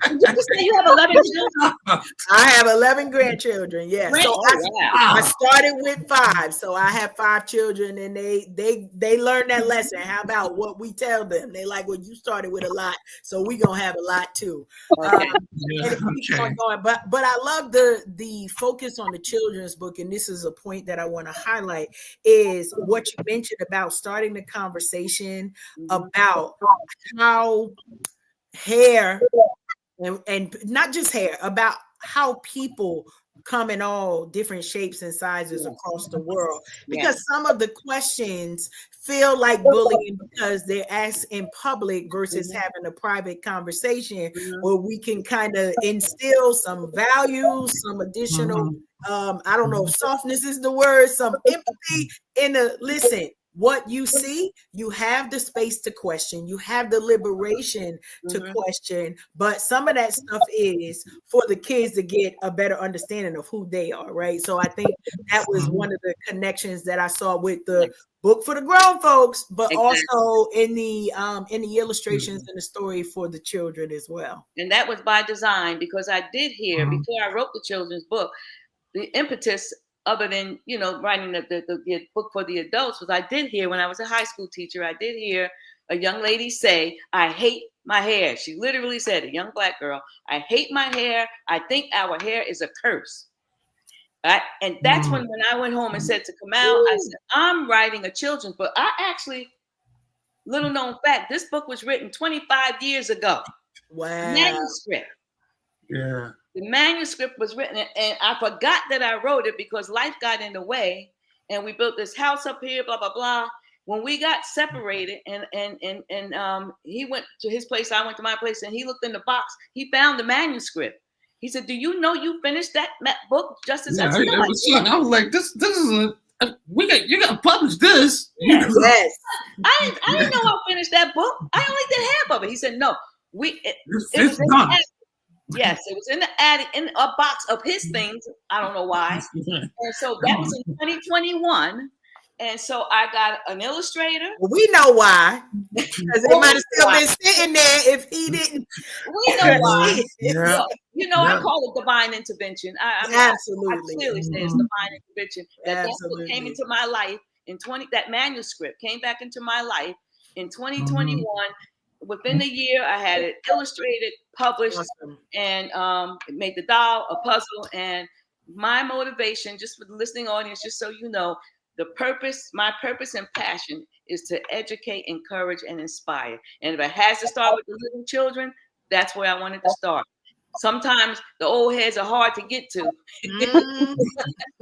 Did you say you have 11 children? I have 11 grandchildren. Yeah. So Oh wow. I Wow. started with 5, so I have 5 children, and they learn that lesson. How about what we tell them? They like, well, you started with a lot, so we gonna have a lot too. Um, Okay. and Yeah. it keeps on Okay. going. But I love the focus on the children's book, and this is a point that I want to highlight is what you mentioned about starting the conversation Mhm. about how hair and not just hair, about how people come in all different shapes and sizes Yes. across the world, Yes. because some of the questions feel like bullying because they're asked in public versus Mhm. having a private conversation Mhm. where we can kind of instill some values, some additional Mhm. I don't know if softness is the word, some empathy in a listen. What you see, you have the space to question, you have the liberation to Mhm. question, but some of that stuff is for the kids to get a better understanding of who they are, right? So I think that was Mhm. one of the connections that I saw with the Yes. book for the grown folks, but Exactly. also in the illustrations and the story for the children as well. And that was by design because I did hear Mhm. before I wrote the children's book, the impetus other than writing the book for the adults was I did hear when I was a high school teacher, I did hear a young lady say, I hate my hair. She literally said, a young black girl, I hate my hair. I think our hair is a curse. And that's Mhm. when I went home and said to Kamal, I said, I'm writing a children's book. I actually, little known fact, this book was written 25 years ago. Wow. Manuscript. Yeah. The manuscript was written, and I forgot that I wrote it because life got in the way, and we built this house up here, blah blah blah. When we got separated, and he went to his place, I went to my place, and he looked in the box. He found the manuscript. He said, "Do you know you finished that book just as?" I Yeah. said, "No, It I was didn't. something. I was like, this is you got to publish this. You Yes, know, Yes. I didn't know I finished that book. I only did half of it." He said, "No, it it's was in the done. attic. Yes, it was in the attic in a box of his things. I don't know why." And so that was in 2021. And so I got an illustrator. Well, we know why. Because it Well, might we have know still why. been sitting there if he didn't We know why. see it. Yeah. Look, I Yeah. call it divine intervention. I Absolutely. clearly say it's Mhm. divine intervention. That book came Absolutely. into my life in 20. That manuscript came back into my life in Mhm. 2021. within the year, I had it illustrated, published, Awesome. and made the doll, a puzzle. And my motivation, just for the listening audience, just so you know, my purpose and passion is to educate, encourage, and inspire. And if it has to start with the little children, that's where I wanted to start. Sometimes the old heads are hard to get to.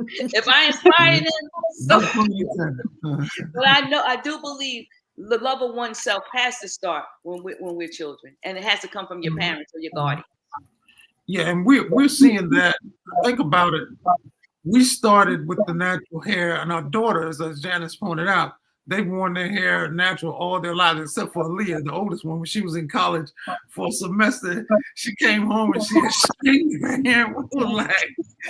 If I inspire them, so. But I do believe the love of oneself has to start when we're children, and it has to come from your parents or your guardian. Yeah, and we're seeing that. Think about it. We started with the natural hair, and our daughters, as Janice pointed out, they've worn their hair natural all their lives, except for Aaliyah, the oldest one. When she was in college for a semester, she came home and she had straightened her hair with the lag.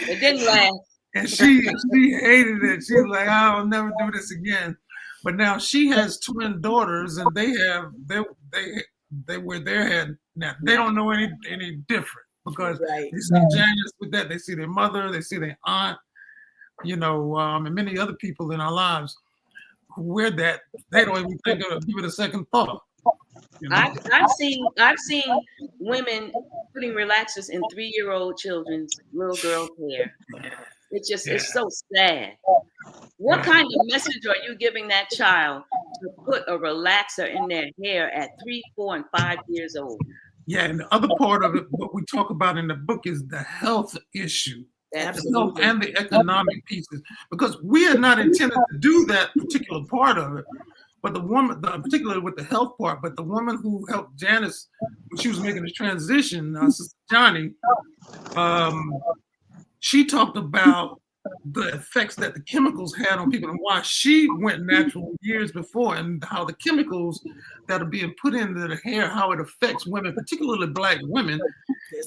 It didn't last. And she hated it. She's like, I'll never do this again. But now she has twin daughters, and they wear their hair now. They don't know any different, because they see Janice with that. They see their mother, they see their aunt, and many other people in our lives who wear that. They don't even think of give it a second thought. I've seen women putting relaxers in 3-year-old children's little girls' hair. It's so sad. What kind of message are you giving that child to put a relaxer in their hair at 3, 4, and 5 years old? Yeah, and the other part of it, what we talk about in the book, is the health issue. Absolutely. The health and the economic pieces, because we are not intended to do that particular part of it. But the woman, particularly with the health part, but the woman who helped Janice when she was making the transition, Sister Johnny, she talked about the effects that the chemicals had on people and why she went natural years before, and how the chemicals that are being put into the hair, how it affects women, particularly Black women.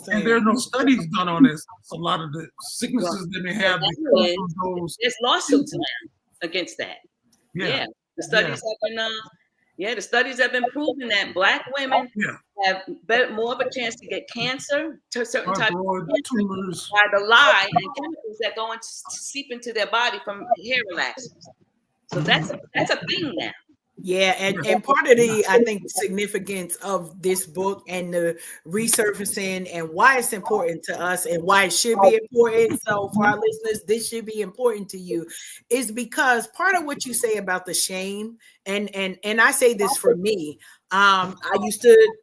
And there are no studies done on this. A lot of the sicknesses that they have because of those. There's lawsuits now against that. Yeah. The studies have been proving that Black women have more of a chance to get cancer, to certain types of tumors, by the lye and chemicals that go and seep into their body from hair relaxers. So that's a thing now. Yeah, and part of the, I think, significance of this book and the resurfacing and why it's important to us and why it should be important. So for our listeners, this should be important to you, is because part of what you say about the shame, and I say this for me, I used to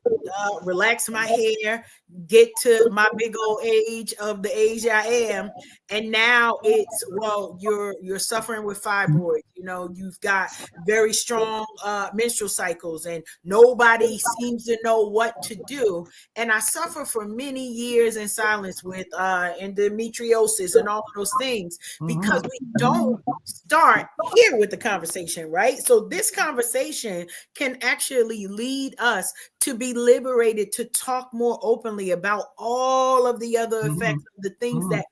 relax my hair, get to my big old age of the age I am, and now it's, well, you're suffering with fibroids. You've got very strong menstrual cycles, and nobody seems to know what to do. And I suffer for many years in silence with endometriosis and all of those things, because we don't start here with the conversation, right? So this conversation can actually lead us to be liberated to talk more openly about all of the other effects of the things that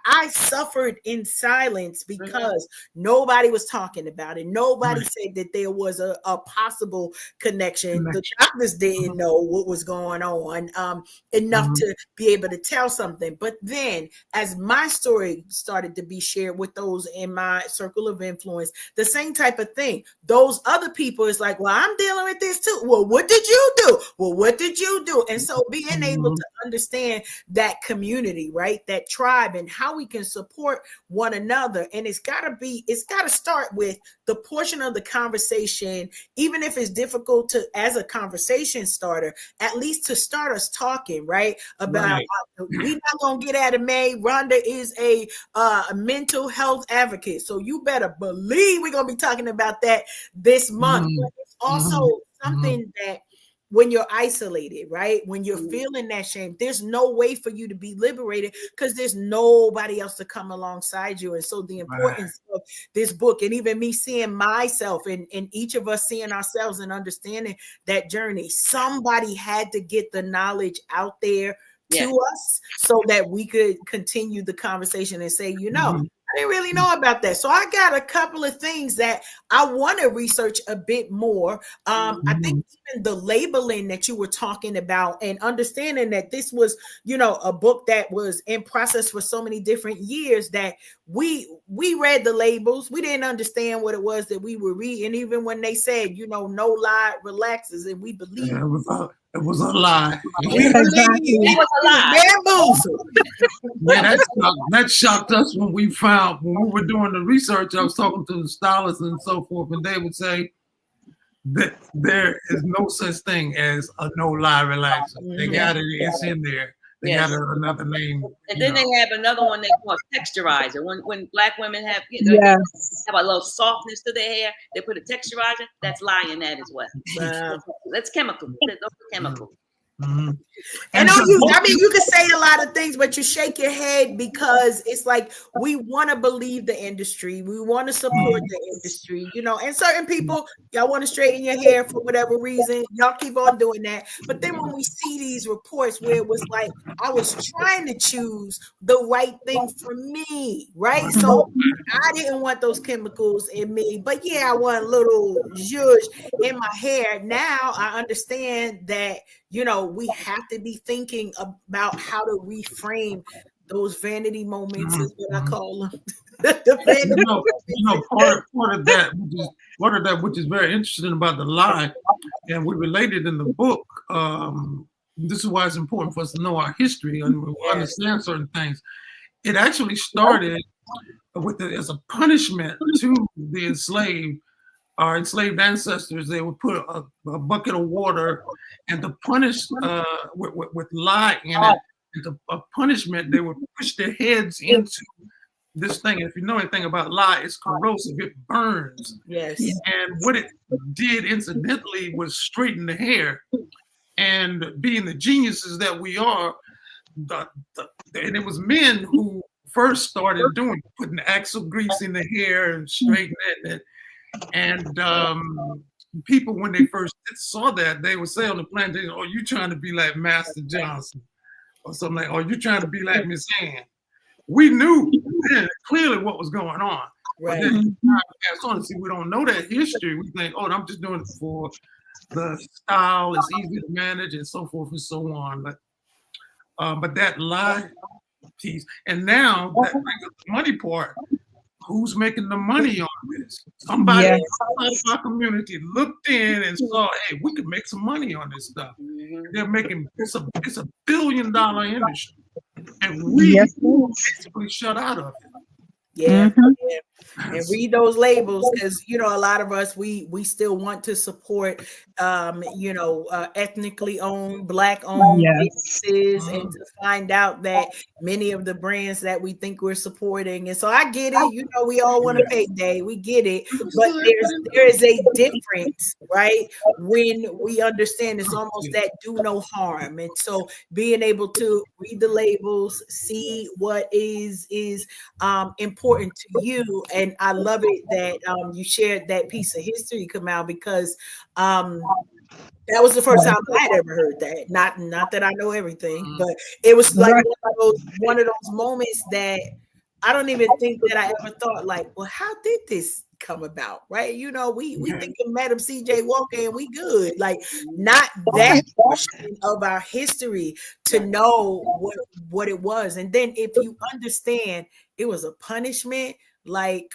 I suffered in silence because nobody was talking about it. Nobody said that there was a possible connection. The doctors didn't know what was going on enough to be able to tell something. But then as my story started to be shared with those in my circle of influence, the same type of thing. Those other people is like, well, I'm dealing with this too. Well, what did you do? Well, what did you do? And so being able to understand that community, right? That tribe, and how we can support one another. And it's got to start with the portion of the conversation, even if it's difficult to, as a conversation starter, at least to start us talking, right? About we're not going to get out of May. Rhonda is a mental health advocate. So you better believe we're going to be talking about that this month. But it's also something that when you're isolated, right? When you're feeling that shame, there's no way for you to be liberated because there's nobody else to come alongside you. And so the importance of this book, and even me seeing myself and each of us seeing ourselves and understanding that journey, somebody had to get the knowledge out there to us so that we could continue the conversation and say, I didn't really know about that. So I got a couple of things that I want to research a bit more. I think even the labeling that you were talking about and understanding that this was, a book that was in process for so many different years that we read the labels. We didn't understand what it was that we were reading. Even when they said, no lie relaxes, and we believe. Yeah, it was a lie. We believe it was a lie. Bamboozle. Yeah, that shocked us when we were doing the research. I was talking to the stylists and so forth, and they would say that there is no such thing as a no lie relaxer. They got it; it's in there. They got another name. And then they have another one they call texturizer. When Black women have have a little softness to their hair, they put a texturizer. That's lying in that as well. That's chemical. Those are chemical. Mm-hmm. And you can say a lot of things, but you shake your head because it's like we want to believe the industry, we want to support the industry, and certain people, y'all want to straighten your hair for whatever reason, y'all keep on doing that. But then when we see these reports where it was like I was trying to choose the right thing for me, right? So I didn't want those chemicals in me, but I want a little zhuzh in my hair. Now I understand that we have to be thinking about how to reframe those vanity moments, is what I call them. Part of that, which is very interesting about the lie, and we related in the book. This is why it's important for us to know our history and understand certain things. It actually started as a punishment to the enslaved. Our enslaved ancestors, they would put a bucket of water, and to punish with lye in it, and a punishment, they would push their heads into this thing. If you know anything about lye, it's corrosive, it burns. Yes. And what it did incidentally was straighten the hair. And being the geniuses that we are, and it was men who first started putting axle grease in the hair and straightening it. And people, when they first saw that, they would say on the plantation, "Oh, you trying to be like Master Johnson," or something like, "Oh, you trying to be like Miss Ann." We knew then clearly what was going on. Right. But then pass on and see, we don't know that history. We think, "Oh, I'm just doing it for the style. It's easy to manage," and so forth and so on. But that lie piece, and now that brings up the money part. Who's making the money on this? Somebody outside of our community looked in and saw, hey, we can make some money on this stuff. They're making it's a $1 billion industry, and we basically shut out of it. Yeah. And read those labels, because a lot of us we still want to support ethnically owned, Black owned businesses, and to find out that many of the brands that we think we're supporting, and so I get it, we all want to pay day, we get it, but there is a difference, right? When we understand it's almost that do no harm, and so being able to read the labels, see what is important to you. And I love it that you shared that piece of history, Kamal, because that was the first time I had ever heard that. Not that I know everything, but it was like one of those moments that I don't even think that I ever thought, like, well, how did this come about? Right? We think of Madam CJ Walker and we good. Like, not that portion of our history to know what it was. And then if you understand it was a punishment, like,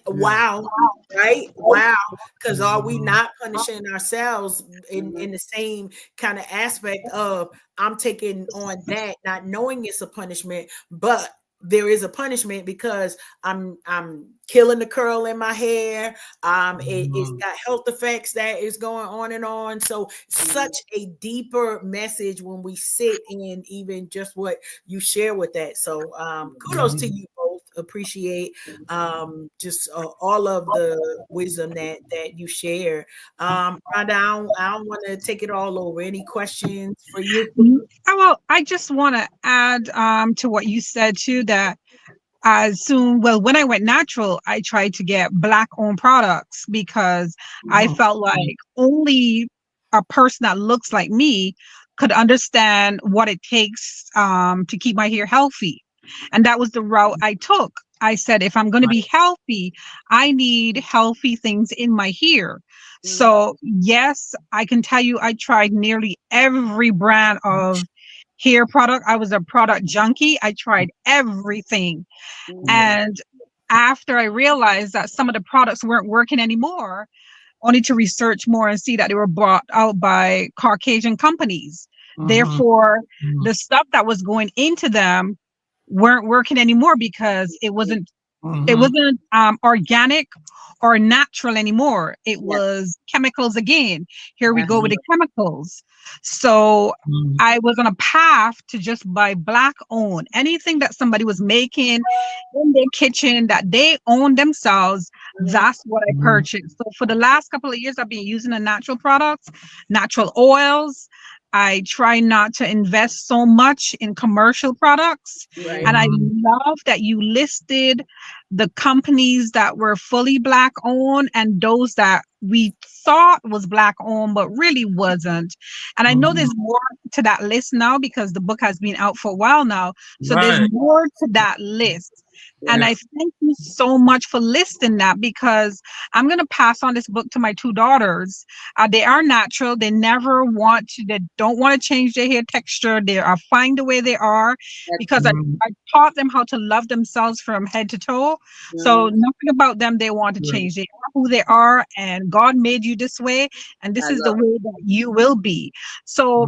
wow, right? Wow. Because are we not punishing ourselves in the same kind of aspect of I'm taking on that, not knowing it's a punishment, but there is a punishment because I'm killing the curl in my hair. It's got health effects that is going on and on. So such a deeper message when we sit in even just what you share with that. So kudos to you both. Appreciate just all of the wisdom that you share. Rhonda, I don't want to take it all over. Any questions for you? Well, I just want to add to what you said too, that when I went natural, I tried to get Black owned products because I felt like only a person that looks like me could understand what it takes to keep my hair healthy. And that was the route I took. I said, if I'm going to be healthy, I need healthy things in my hair. So, yes, I can tell you, I tried nearly every brand of hair product. I was a product junkie. I tried everything. And after I realized that some of the products weren't working anymore, only to research more and see that they were bought out by Caucasian companies. Therefore, the stuff that was going into them weren't working anymore because it wasn't organic or natural anymore. It was chemicals again. Here we go with the chemicals. So I was on a path to just buy black owned. Anything that somebody was making in their kitchen that they own themselves, that's what I purchased. So for the last couple of years, I've been using the natural products, natural oils. I try not to invest so much in commercial products. And I love that you listed the companies that were fully black owned and those that we thought was black owned but really wasn't. And I know there's more to that list now because the book has been out for a while now. So there's more to that list. And I thank you so much for listing that because I'm going to pass on this book to my two daughters. They are natural. They never want to, they don't want to change their hair texture. They are fine the way they are because I taught them how to love themselves from head to toe. So nothing about them they want to change. They are who they are and God made you this way. And this is the way that you will be. So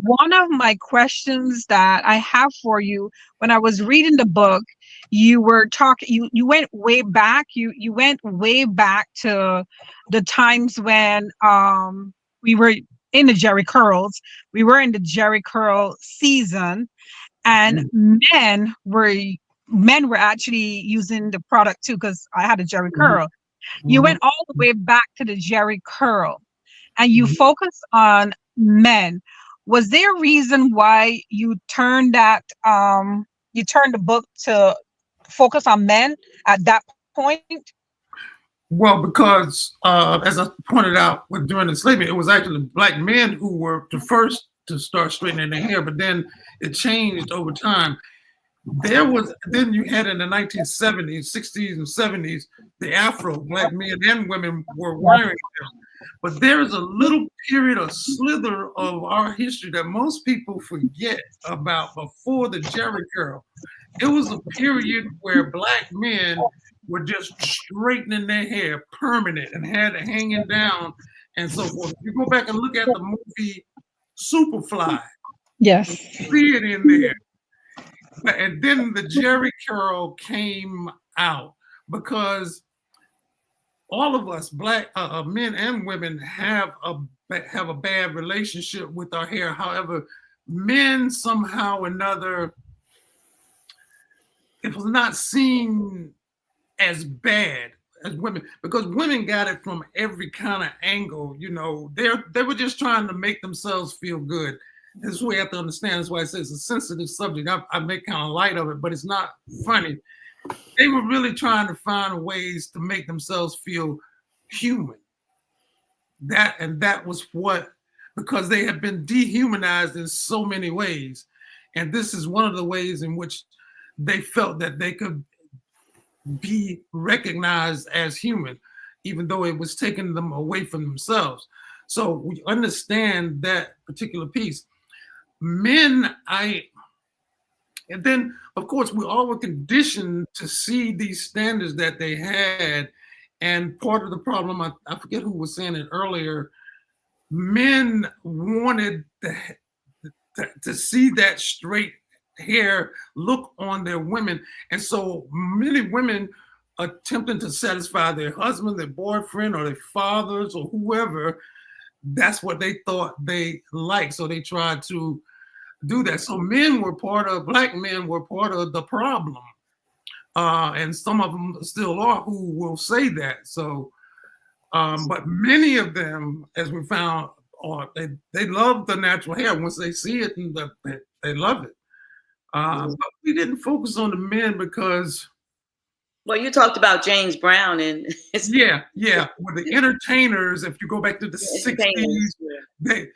one of my questions that I have for you, when I was reading the book, you were talking, you went way back, you went way back to the times when we were in the Jerry curls. We were in the Jerry curl season and men were actually using the product too because I had a Jerry curl. You went all the way back to the Jerry curl and you focused on men. Was there a reason why you turned that you turned the book to focus on men at that point? Well, because as I pointed out during enslavement, it was actually black men who were the first to start straightening their hair, but then it changed over time. Then you had in the 1970s, 60s, and 70s, the Afro, black men and women were wearing them. But there is a little period, a slither of our history that most people forget about before the Jerry curl. It was a period where black men were just straightening their hair permanent and had it hanging down and so forth. If you go back and look at the movie Superfly, yes, you see it in there. And then the Jerry curl came out because all of us, black men and women, have a bad relationship with our hair. However, men somehow or another, it was not seen as bad as women because women got it from every kind of angle. You know, they were just trying to make themselves feel good. This is what you have to understand. That's why I say it's a sensitive subject. I make kind of light of it, but it's not funny. They were really trying to find ways to make themselves feel human. That was what, because they had been dehumanized in so many ways. And this is one of the ways in which they felt that they could be recognized as human, even though it was taking them away from themselves. So we understand that particular piece. Men, and then of course we all were conditioned to see these standards that they had. And part of the problem, I forget who was saying it earlier, men wanted to see that straight hair look on their women. And so many women attempting to satisfy their husband, their boyfriend, or their fathers, or whoever, that's what they thought they liked. So they tried to do that. So black men were part of the problem. And some of them still are who will say that. So, but many of them, as we found, they love the natural hair. Once they see it, and they love it. But we didn't focus on the men because. Well, you talked about James Brown and yeah. With the entertainers, if you go back to the 60s,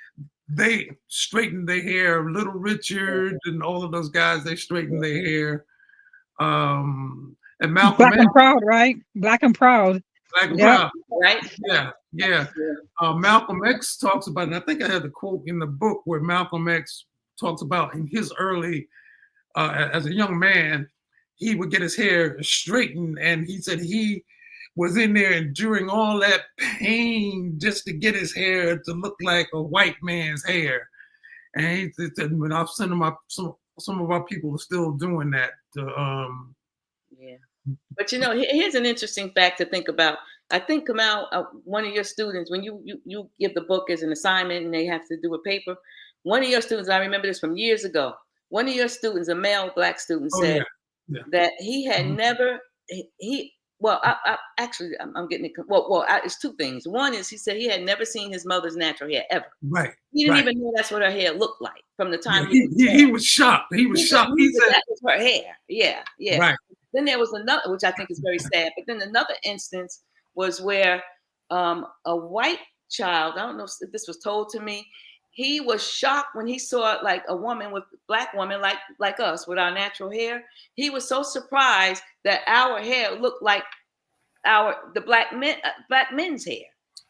they straightened their hair. Little Richard and all of those guys, they straightened their hair. And Malcolm Black X, and proud, right? Black and proud. Black and Yep. Proud. Right? Yeah. Malcolm X talks about, and I think I had the quote in the book where Malcolm X talks about in his early, as a young man, he would get his hair straightened, and he said he was in there enduring all that pain just to get his hair to look like a white man's hair. And he said, when I've seen some of our people are still doing that. Yeah. But here's an interesting fact to think about. I think Kamal, one of your students, when you give the book as an assignment and they have to do a paper, one of your students, I remember this from years ago, one of your students, a male Black student, said that he had never, I'm getting it. It's two things. One is he said he had never seen his mother's natural hair ever. Right. He didn't even know that's what her hair looked like from the time he was shocked. He was shocked. He said that was her hair. Yeah. Right. Then there was another, which I think is very sad. But then another instance was where a white child, I don't know if this was told to me, he was shocked when he saw like a woman with Black woman like us with our natural hair. He was so surprised that our hair looked like the Black men's hair,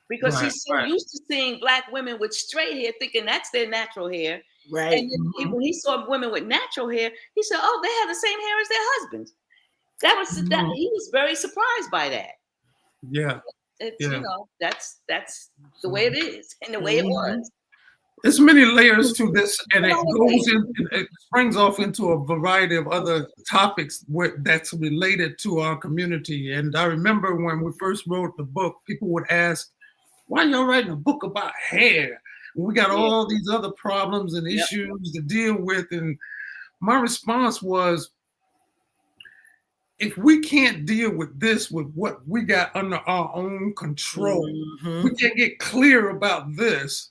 because he's so used to seeing Black women with straight hair, thinking that's their natural hair. Right. And then when he saw women with natural hair, he said, "Oh, they have the same hair as their husbands." That he was very surprised by that. Yeah. That's the way it is and the way it was. There's many layers to this, and it springs off into a variety of other topics that's related to our community. And I remember when we first wrote the book, people would ask, "Why are y'all writing a book about hair? We got all these other problems and issues to deal with." And my response was, if we can't deal with this with what we got under our own control, we can't get clear about this,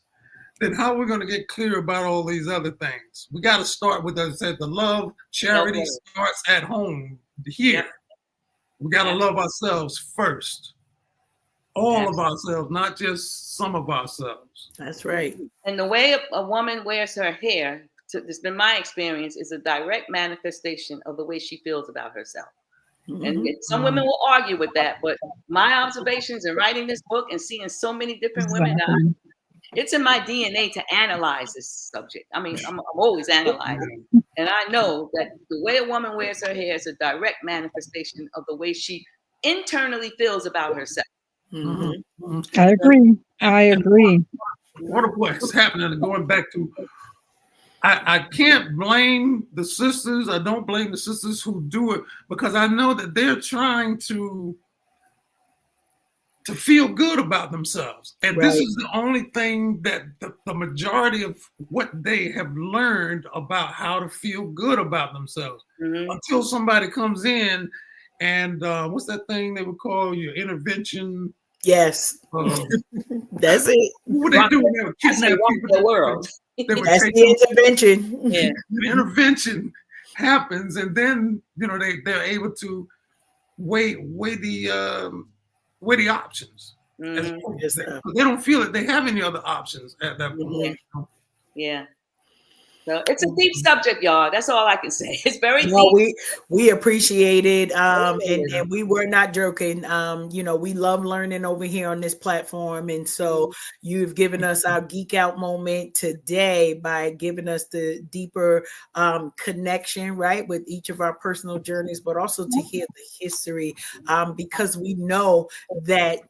then how are we going to get clear about all these other things? We got to start with, as I said, the love, charity starts at home here. We got to love ourselves first. All of ourselves, not just some of ourselves. That's right. And the way a woman wears her hair, it's been my experience, is a direct manifestation of the way she feels about herself. And some women will argue with that, but my observations in writing this book and seeing so many different women, it's in my DNA to analyze this subject. I mean, I'm always analyzing. And I know that the way a woman wears her hair is a direct manifestation of the way she internally feels about herself. I agree. What of what's happening, going back to, I can't blame the sisters. I don't blame the sisters who do it, because I know that they're trying to feel good about themselves. And this is the only thing that the majority of what they have learned about how to feel good about themselves, until somebody comes in and what's that thing they would call your intervention? Yes. That's it. What they do when they would kidnap people? The world. That's the intervention. Yeah. The intervention happens, and then they're able to weigh the options. They don't feel that they have any other options at that point. Yeah. So it's a deep subject, y'all. That's all I can say. It's very deep. Well, we appreciate it. And we were not joking. We love learning over here on this platform. And so you've given us our geek out moment today by giving us the deeper connection, right, with each of our personal journeys, but also to hear the history, because we know that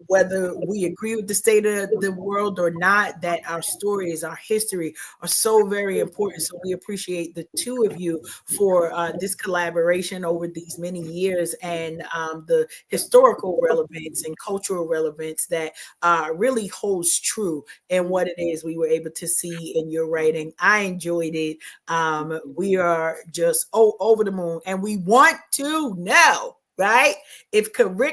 whether we agree with the state of the world or not, that our stories, our history are so very important. So we appreciate the two of you for this collaboration over these many years, and the historical relevance and cultural relevance that really holds true in what it is we were able to see in your writing. I enjoyed it. We are just over the moon, and we want to know, right, if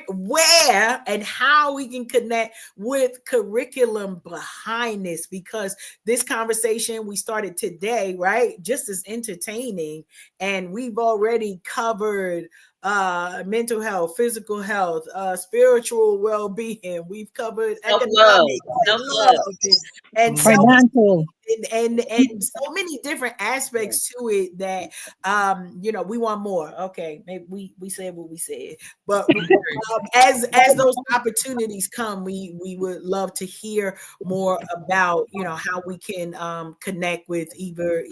where and how we can connect with curriculum behind this, because this conversation we started today, right, just as entertaining, and we've already covered mental health, physical health, spiritual well-being. We've covered economics, self-love, and financial. and so many different aspects to it that we want more. Okay, maybe we said what we said, but as those opportunities come, we would love to hear more about how we can connect with either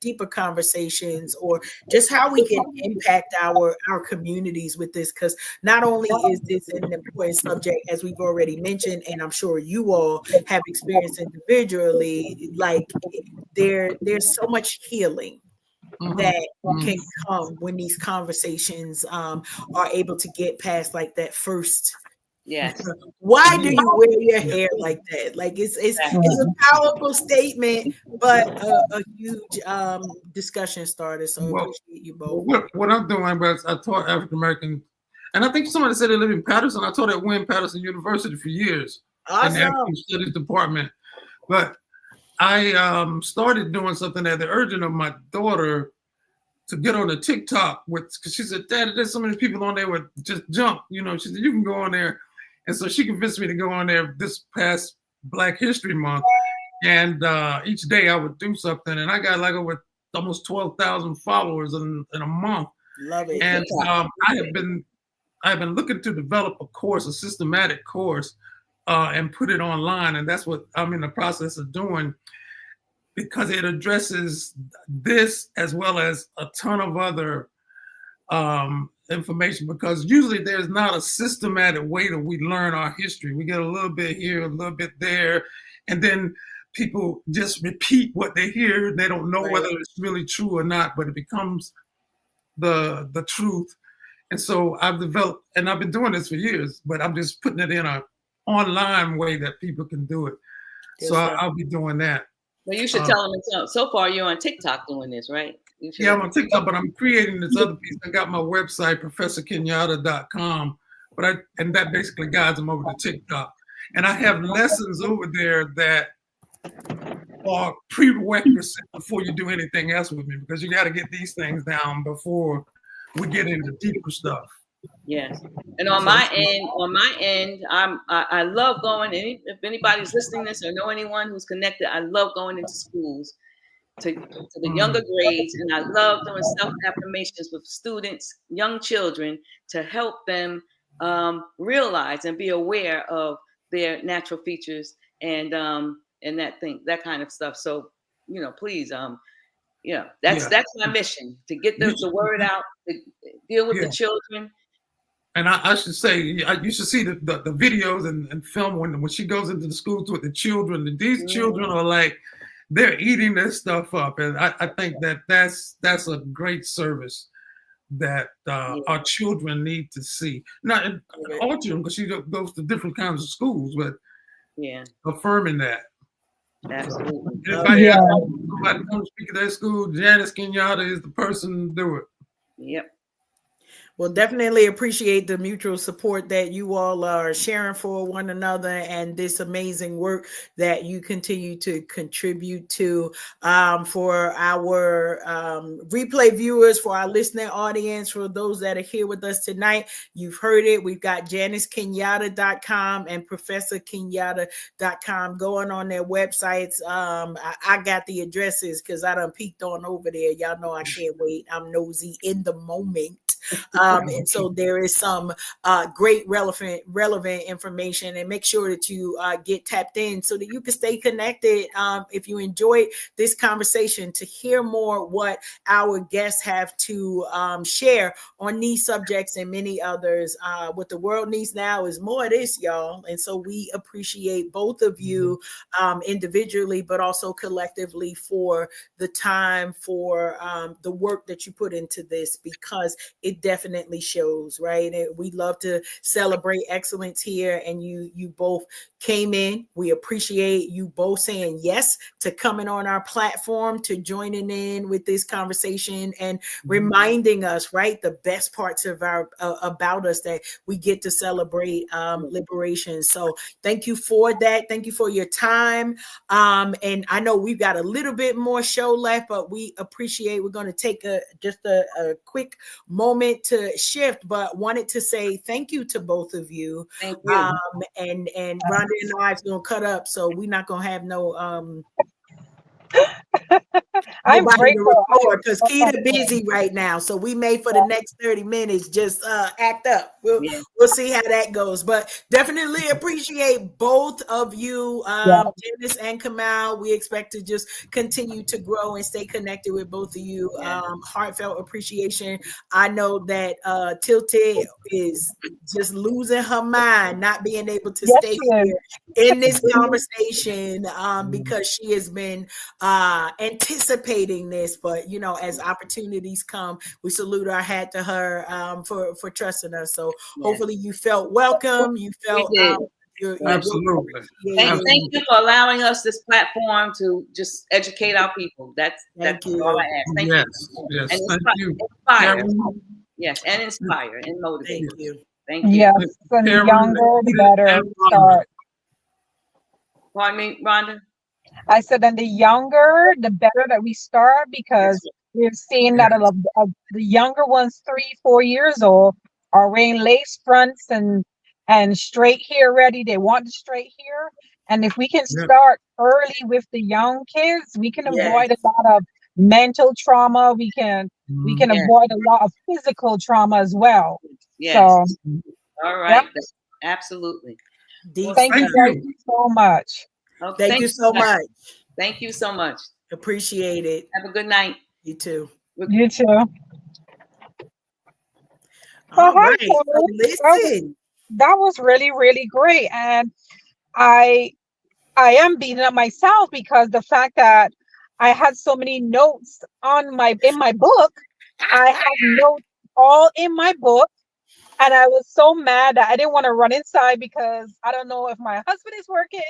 deeper conversations or just how we can impact our communities with this, because not only is this an important subject, as we've already mentioned, and I'm sure you all have experienced individually, like there's so much healing that can come when these conversations are able to get past like that first. Yes. Why do you wear your hair like that? Like it's a powerful statement, but a huge discussion starter. So I appreciate you both. What I'm doing, but I taught African American, and I think somebody said they live in Patterson. I taught at Wynn Patterson University for years in the African Studies department. But I started doing something at the urging of my daughter to get on the TikTok because she said, "Dad, there's so many people on there with just junk." She said, "You can go on there," and so she convinced me to go on there this past Black History Month. And each day I would do something, and I got like over almost 12,000 followers in a month. Love it. And I have been looking to develop a systematic course, and put it online, and that's what I'm in the process of doing, because it addresses this as well as a ton of other information, because usually there's not a systematic way that we learn our history. We get a little bit here, a little bit there, and then people just repeat what they hear. They don't know whether it's really true or not, but it becomes the truth. And so I've developed, and I've been doing this for years, but I'm just putting it in an online way that people can do it. So I'll be doing that. Well, you should tell them. So far, you're on TikTok doing this, right? Yeah, I'm on TikTok, but I'm creating this other piece. I got my website, ProfessorKenyatta.com, and that basically guides them over to TikTok. And I have lessons over there that are prerequisites before you do anything else with me, because you got to get these things down before we get into deeper stuff. Yes, and on my end, I love going. If anybody's listening to this or know anyone who's connected, I love going into schools to the younger grades, and I love doing self-affirmations with students, young children, to help them realize and be aware of their natural features and that kind of stuff. So please, that's my mission, to get the word out, to deal with the children. And I should say, you should see the videos and film when she goes into the schools with the children. And these children are like, they're eating this stuff up. And I think that's a great service that our children need to see. Not all children, because she goes to different kinds of schools, but affirming that. Absolutely. Anybody want to speak at that school, Janice Kenyatta is the person to do it. Yep. Well, definitely appreciate the mutual support that you all are sharing for one another, and this amazing work that you continue to contribute to. For our replay viewers, for our listening audience, for those that are here with us tonight, you've heard it. We've got JaniceKenyatta.com and ProfessorKenyatta.com going on their websites. I got the addresses because I done peeked on over there. Y'all know I can't wait. I'm nosy in the moment. And so there is some great relevant information, and make sure that you get tapped in so that you can stay connected. If you enjoyed this conversation, to hear more what our guests have to share on these subjects and many others. What the world needs now is more of this, y'all. And so we appreciate both of you individually, but also collectively, for the time, for the work that you put into this, because it definitely shows, right? And we love to celebrate excellence here, and you both came in. We appreciate you both saying yes to coming on our platform, to joining in with this conversation, and reminding us, right, the best parts of our about us, that we get to celebrate liberation. So thank you for that. Thank you for your time. And I know we've got a little bit more show left, but we appreciate. We're going to take just a quick moment to shift, but wanted to say thank you to both of you. Thank you. And Rhonda and I's gonna cut up, so we're not gonna have no I'm Nobody to grateful. record because I'm so Keita thankful. busy right now. So we may for the next 30 minutes just act up. Yeah. We'll see how that goes. But definitely appreciate both of you, Yeah. Janice and Kamal. We expect to just continue to grow and stay connected with both of you. Yeah. Heartfelt appreciation. I know that Tilted is just losing her mind, not being able to Yes, stay she is. here in this conversation because she has been anticipating this, but you know, as opportunities come, we salute our hat to her for trusting us. So Yeah. hopefully you felt welcome. You felt We did. you're Absolutely. appreciated. Thank you for allowing us this platform to just educate our people. That's Thank all you. I ask. Thank Yes, you. yes. And Thank you. inspire. Karen, Yes, and inspire and motivate. Thank you. Thank you. Yes, and the Karen, younger, the Keita, better and Rhonda. start. Pardon me, Rhonda? I said, and the younger, the better that we start, Yes. because we've seen that a lot of the younger ones, 3, 4 years old, are wearing lace fronts and straight hair ready. They want the straight hair, and if we can Yeah. start early with the young kids, we can Yes. avoid a lot of mental trauma. We can Mhm. Yes. avoid a lot of physical trauma as well. Yes. So, All yeah, right. Absolutely. Deep thank you Thank stuff. guys you. so much. Okay. Thank you so much. Thank you so much. Appreciate it. Have a good night. You too. You too. Well, All hi, right. So Karen. listen. That was really, really great. And I I am beating up myself because the fact that I had so many notes on my in my book. I have notes all in my book. And I was so mad that I didn't want to run inside because I don't know if my husband is working,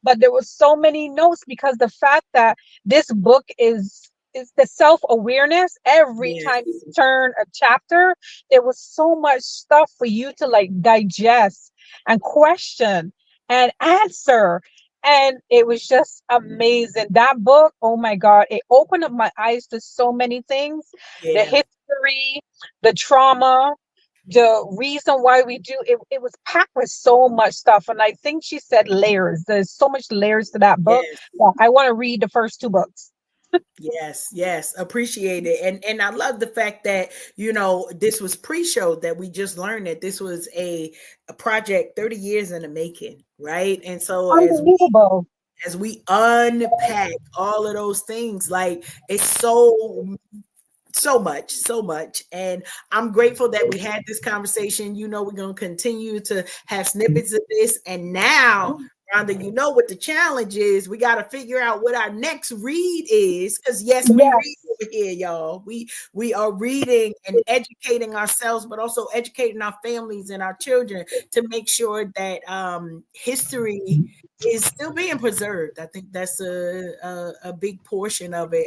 but there was so many notes because the fact that this book is the self-awareness. Every Yes. time you turn a chapter, there was so much stuff for you to like digest and question and answer. And it was just amazing. That book, oh my God, it opened up my eyes to so many things. The Yeah. history, the trauma, the reason why we do it, it was packed with so much stuff. And I think she said layers. There's so much layers to that book. Yes. Yeah, I want to read the first 2 books. Yes, appreciate it. And I love the fact that, you know, this was pre-show that we just learned that this was a project 30 years in the making, right? And so Unbelievable. as we unpack all of those things, like it's so much, and I'm grateful that we had this conversation. You know, we're going to continue to have snippets of this, and now Rhonda, you know what the challenge is. We got to figure out what our next read is, because yes, we read Yes. over here, y'all. We are reading and educating ourselves, but also educating our families and our children to make sure that history is still being preserved. I think that's a big portion of it.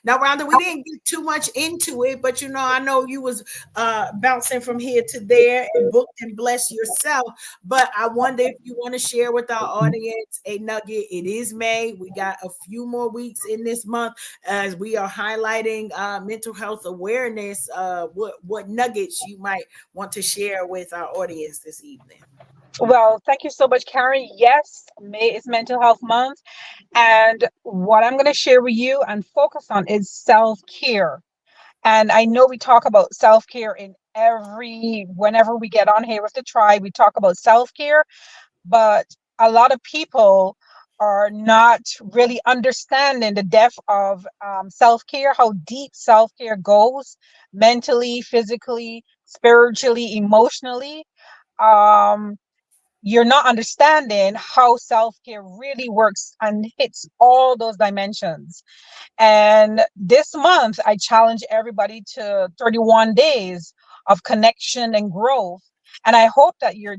Now, Rhonda, we didn't get too much into it, but you know, I know you was bouncing from here to there and booked and blessed yourself. But I wonder if you want to share with our audience a nugget. It is May. We got a few more weeks in this month as we are highlighting mental health awareness. What nuggets you might want to share with our audience this evening? Well, thank you so much, Karen. Yes, May is Mental Health Month. And what I'm going to share with you and focus on is self-care. And I know we talk about self-care whenever we get on here with the tribe, we talk about self-care, but a lot of people are not really understanding the depth of self-care, how deep self-care goes mentally, physically, spiritually, emotionally. Um, you're not understanding how self-care really works and hits all those dimensions. And this month, I challenge everybody to 31 days of connection and growth. And I hope that you're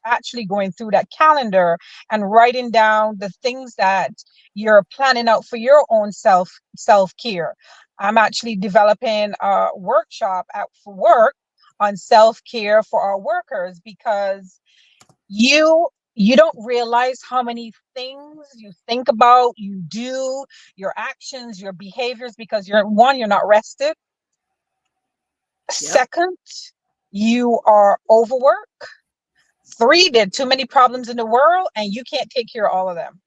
actually going through that calendar and writing down the things that you're planning out for your own self-care. I'm actually developing a workshop for work on self-care for our workers because you don't realize how many things you think about, you do, your actions, your behaviors, because you're not rested. Yep. Second, you are overworked. 3, there are too many problems in the world and you can't take care of all of them.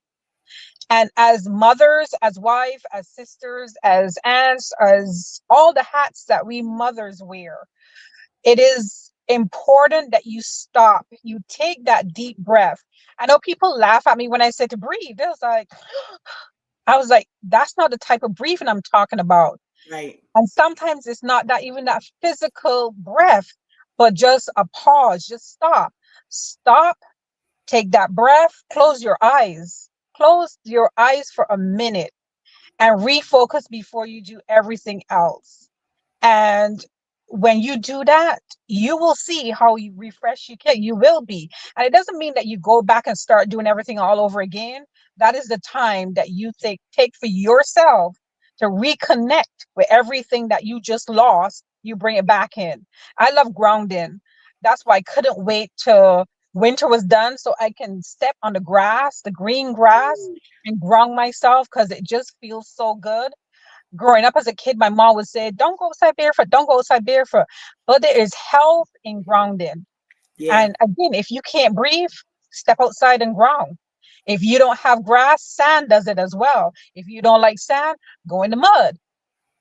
And as mothers, as wife, as sisters, as aunts, as all the hats that we mothers wear, it is important that you stop, you take that deep breath. I know people laugh at me when I say to breathe. I was like, that's not the type of breathing I'm talking about. Right. And sometimes it's not that even that physical breath, but just a pause, just stop, take that breath, close your eyes for a minute and refocus before you do everything else. And when you do that, you will see how you refresh you will be. And it doesn't mean that you go back and start doing everything all over again. That is the time that you take for yourself to reconnect with everything that you just lost. You bring it back in. I love grounding. That's why I couldn't wait till winter was done so I can step on the grass, the green grass, and ground myself because it just feels so good. Growing up as a kid, my mom would say, don't go outside barefoot, don't go outside barefoot. But there is health in grounding. Yeah. And again, if you can't breathe, step outside and ground. If you don't have grass, sand does it as well. If you don't like sand, go in the mud,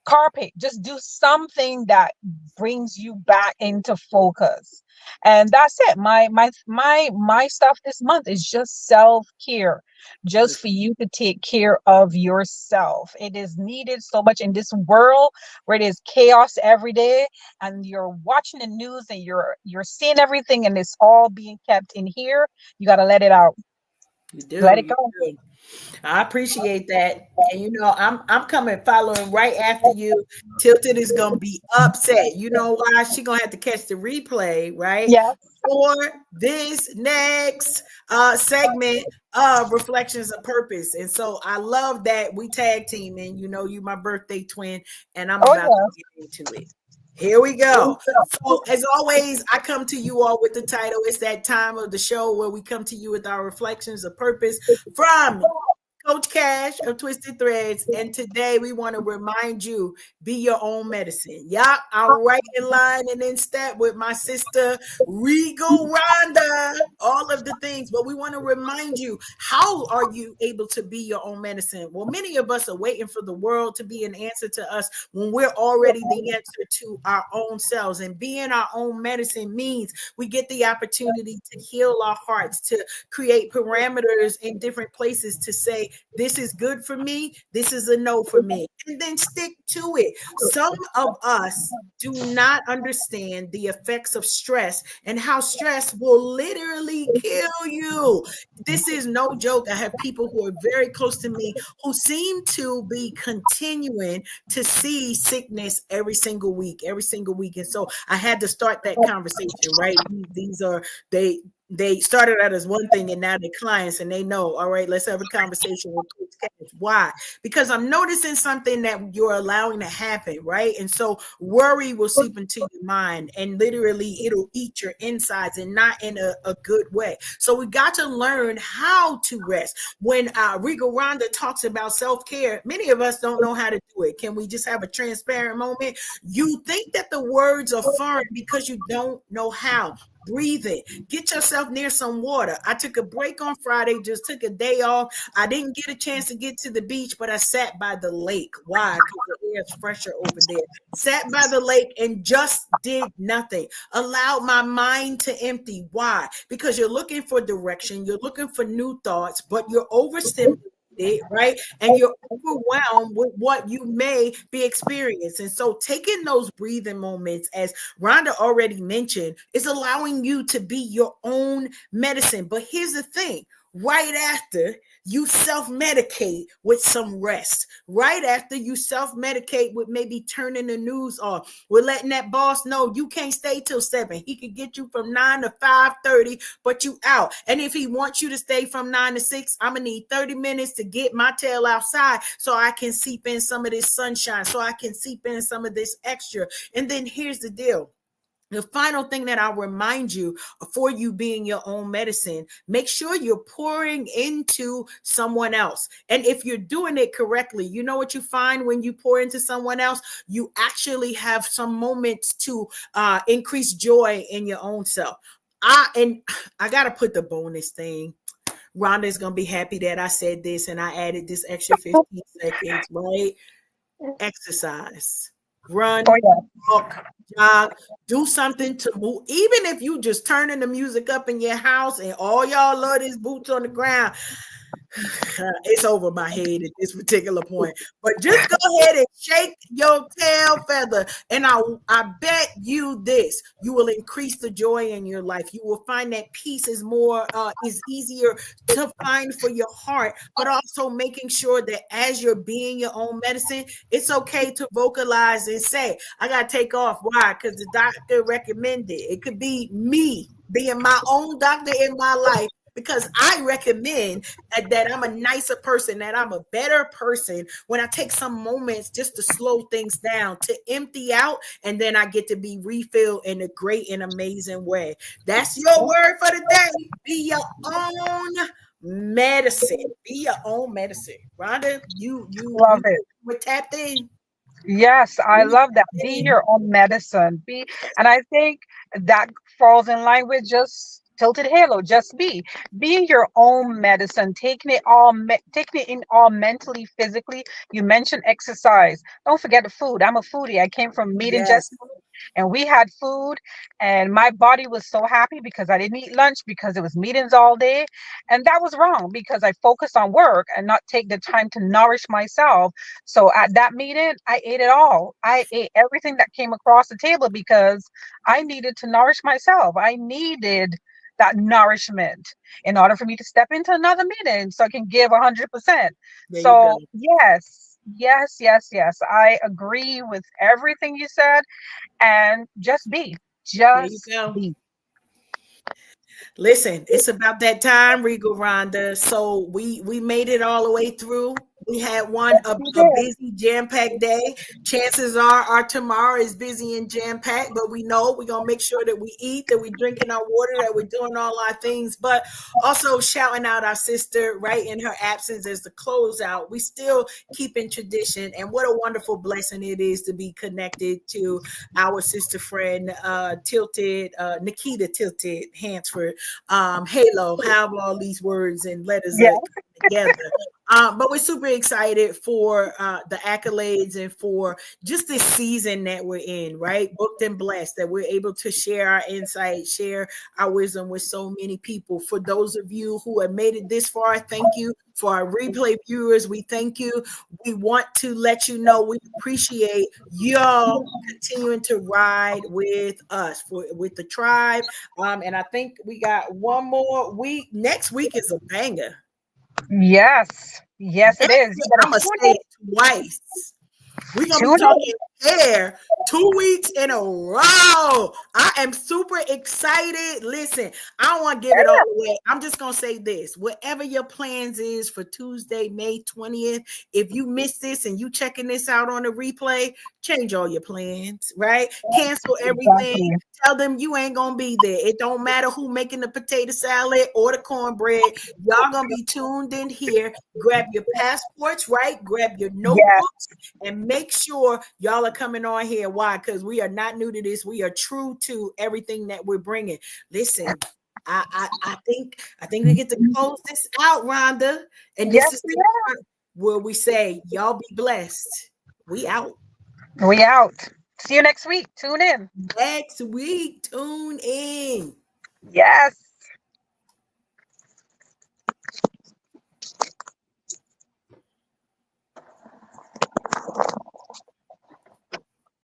carpet, just do something that brings you back into focus. And that's it. My stuff this month is just self-care, just for you to take care of yourself. It is needed so much in this world where it is chaos every day, and you're watching the news and you're seeing everything, and it's all being kept in here. You got to let it out. You do. Let it You go. do. I appreciate that. And you know, I'm coming following right after you. Tilted is gonna be upset. You know why? She gonna have to catch the replay, right? Yeah. For this next segment of Reflections of Purpose. And so I love that we tag team, and you know, you my birthday twin, and I'm Oh about to yeah. get into it. Here we go. So, as always, I come to you all with the title. It's that time of the show where we come to you with our reflections of purpose from Coach Cash of Twisted Threads. And today we want to remind you, be your own medicine. Yup, I'm right in line and in step with my sister Regal Rhonda, all of the things. But we want to remind you, how are you able to be your own medicine? Well, many of us are waiting for the world to be an answer to us when we're already the answer to our own selves. And being our own medicine means we get the opportunity to heal our hearts, to create parameters in different places to say, this is good for me, this is a no for me, and then stick to it. Some of us do not understand the effects of stress and how stress will literally kill you. This is no joke. I have people who are very close to me who seem to be continuing to see sickness every single week. And so I had to start that conversation, right? These are, they started out as one thing and now they're clients, and they know, all right, let's have a conversation with Coach Cash. Why? Because I'm noticing something that you're allowing to happen, right? And so worry will seep into your mind, and literally it'll eat your insides, and not in a good way. So we got to learn how to rest. When Regal Rhonda talks about self-care, many of us don't know how to do it. Can we just have a transparent moment? You think that the words are foreign because you don't know how. Breathe it. Get yourself near some water. I took a break on Friday, just took a day off. I didn't get a chance to get to the beach, but I sat by the lake. Why? Because the air is fresher over there. Sat by the lake and just did nothing. Allowed my mind to empty. Why? Because you're looking for direction, you're looking for new thoughts, but you're overstimulated, right? And you're overwhelmed with what you may be experiencing. And so taking those breathing moments, as Rhonda already mentioned, is allowing you to be your own medicine. But here's the thing. Right after you self-medicate with some rest, right after you self-medicate with maybe turning the news off, we're letting that boss know you can't stay till 7. He could get you from 9 to 5:30, but you out. And if he wants you to stay from 9 to 6, I'm gonna need 30 minutes to get my tail outside so I can seep in some of this sunshine, so I can seep in some of this extra. And then here's the deal. The final thing that I'll remind you, for you being your own medicine, make sure you're pouring into someone else. And if you're doing it correctly, you know what you find when you pour into someone else? You actually have some moments to increase joy in your own self. I got to put the bonus thing. Rhonda is going to be happy that I said this and I added this extra 15 seconds, right? Exercise, run, Oh yeah. walk, jog, do something to move. Even if you just turning the music up in your house and all y'all love this boots on the ground, it's over my head at this particular point. But just go ahead and shake your tail feather. And I bet you this, you will increase the joy in your life. You will find that peace is more is easier to find for your heart, but also making sure that as you're being your own medicine, it's okay to vocalize and say, I gotta take off. Why? Because the doctor recommended. It could be me being my own doctor in my life, because I recommend that I'm a nicer person, that I'm a better person when I take some moments just to slow things down, to empty out, and then I get to be refilled in a great and amazing way. That's your word for the day. Be your own medicine. Be your own medicine. Rhonda, you Love it. were tapped in. Yes, I love that. Be your own medicine. And I think that falls in line with just tilted halo. Just be your own medicine. Taking it in all mentally, physically. You mentioned exercise. Don't forget the food. I'm a foodie. I came from meeting Yes. Jesse, and we had food, and my body was so happy because I didn't eat lunch because it was meetings all day, and that was wrong because I focused on work and not take the time to nourish myself. So at that meeting, I ate it all. I ate everything that came across the table because I needed to nourish myself. I needed that nourishment in order for me to step into another meeting so I can give 100%. There you go. So yes, yes, yes, yes. I agree with everything you said, and just be. There you Just go. be. Listen, it's about that time, Regal Rhonda. So we made it all the way through. We had a busy jam-packed day. Chances are our tomorrow is busy and jam-packed, but we know we're gonna make sure that we eat, that we're drinking our water, that we're doing all our things, but also shouting out our sister right in her absence as the closeout. We still keep in tradition, and what a wonderful blessing it is to be connected to our sister friend, Nikita Tilted Hansford. Halo, have all these words and letters Yeah. together. But we're super excited for the accolades and for just this season that we're in, right? Booked and blessed that we're able to share our insight, share our wisdom with so many people. For those of you who have made it this far, thank you. For our replay viewers, we thank you. We want to let you know we appreciate y'all continuing to ride with us, with the tribe. And I think we got one more week. Next week is a banger. Yes. Yes, it is. You I'm better gonna tune say in. it twice. We're gonna be Tune talking hair 2 weeks in a row. I am super excited. Listen, I don't want to give it all away. I'm just gonna say this: whatever your plans is for Tuesday, May 20th, if you missed this and you checking this out on the replay, change all your plans, right? Cancel everything. Exactly. Tell them you ain't gonna be there. It don't matter who making the potato salad or the cornbread. Y'all gonna be tuned in here. Grab your passports, right? Grab your Yes. notebooks and make sure y'all are coming on here. Why? Because we are not new to this. We are true to everything that we're bringing. Listen, I think we get to close this out, Rhonda. And this Yes, is we the part where we say, y'all be blessed. We out. are. We out. See you next week. Tune in. Next week, tune in. Yes.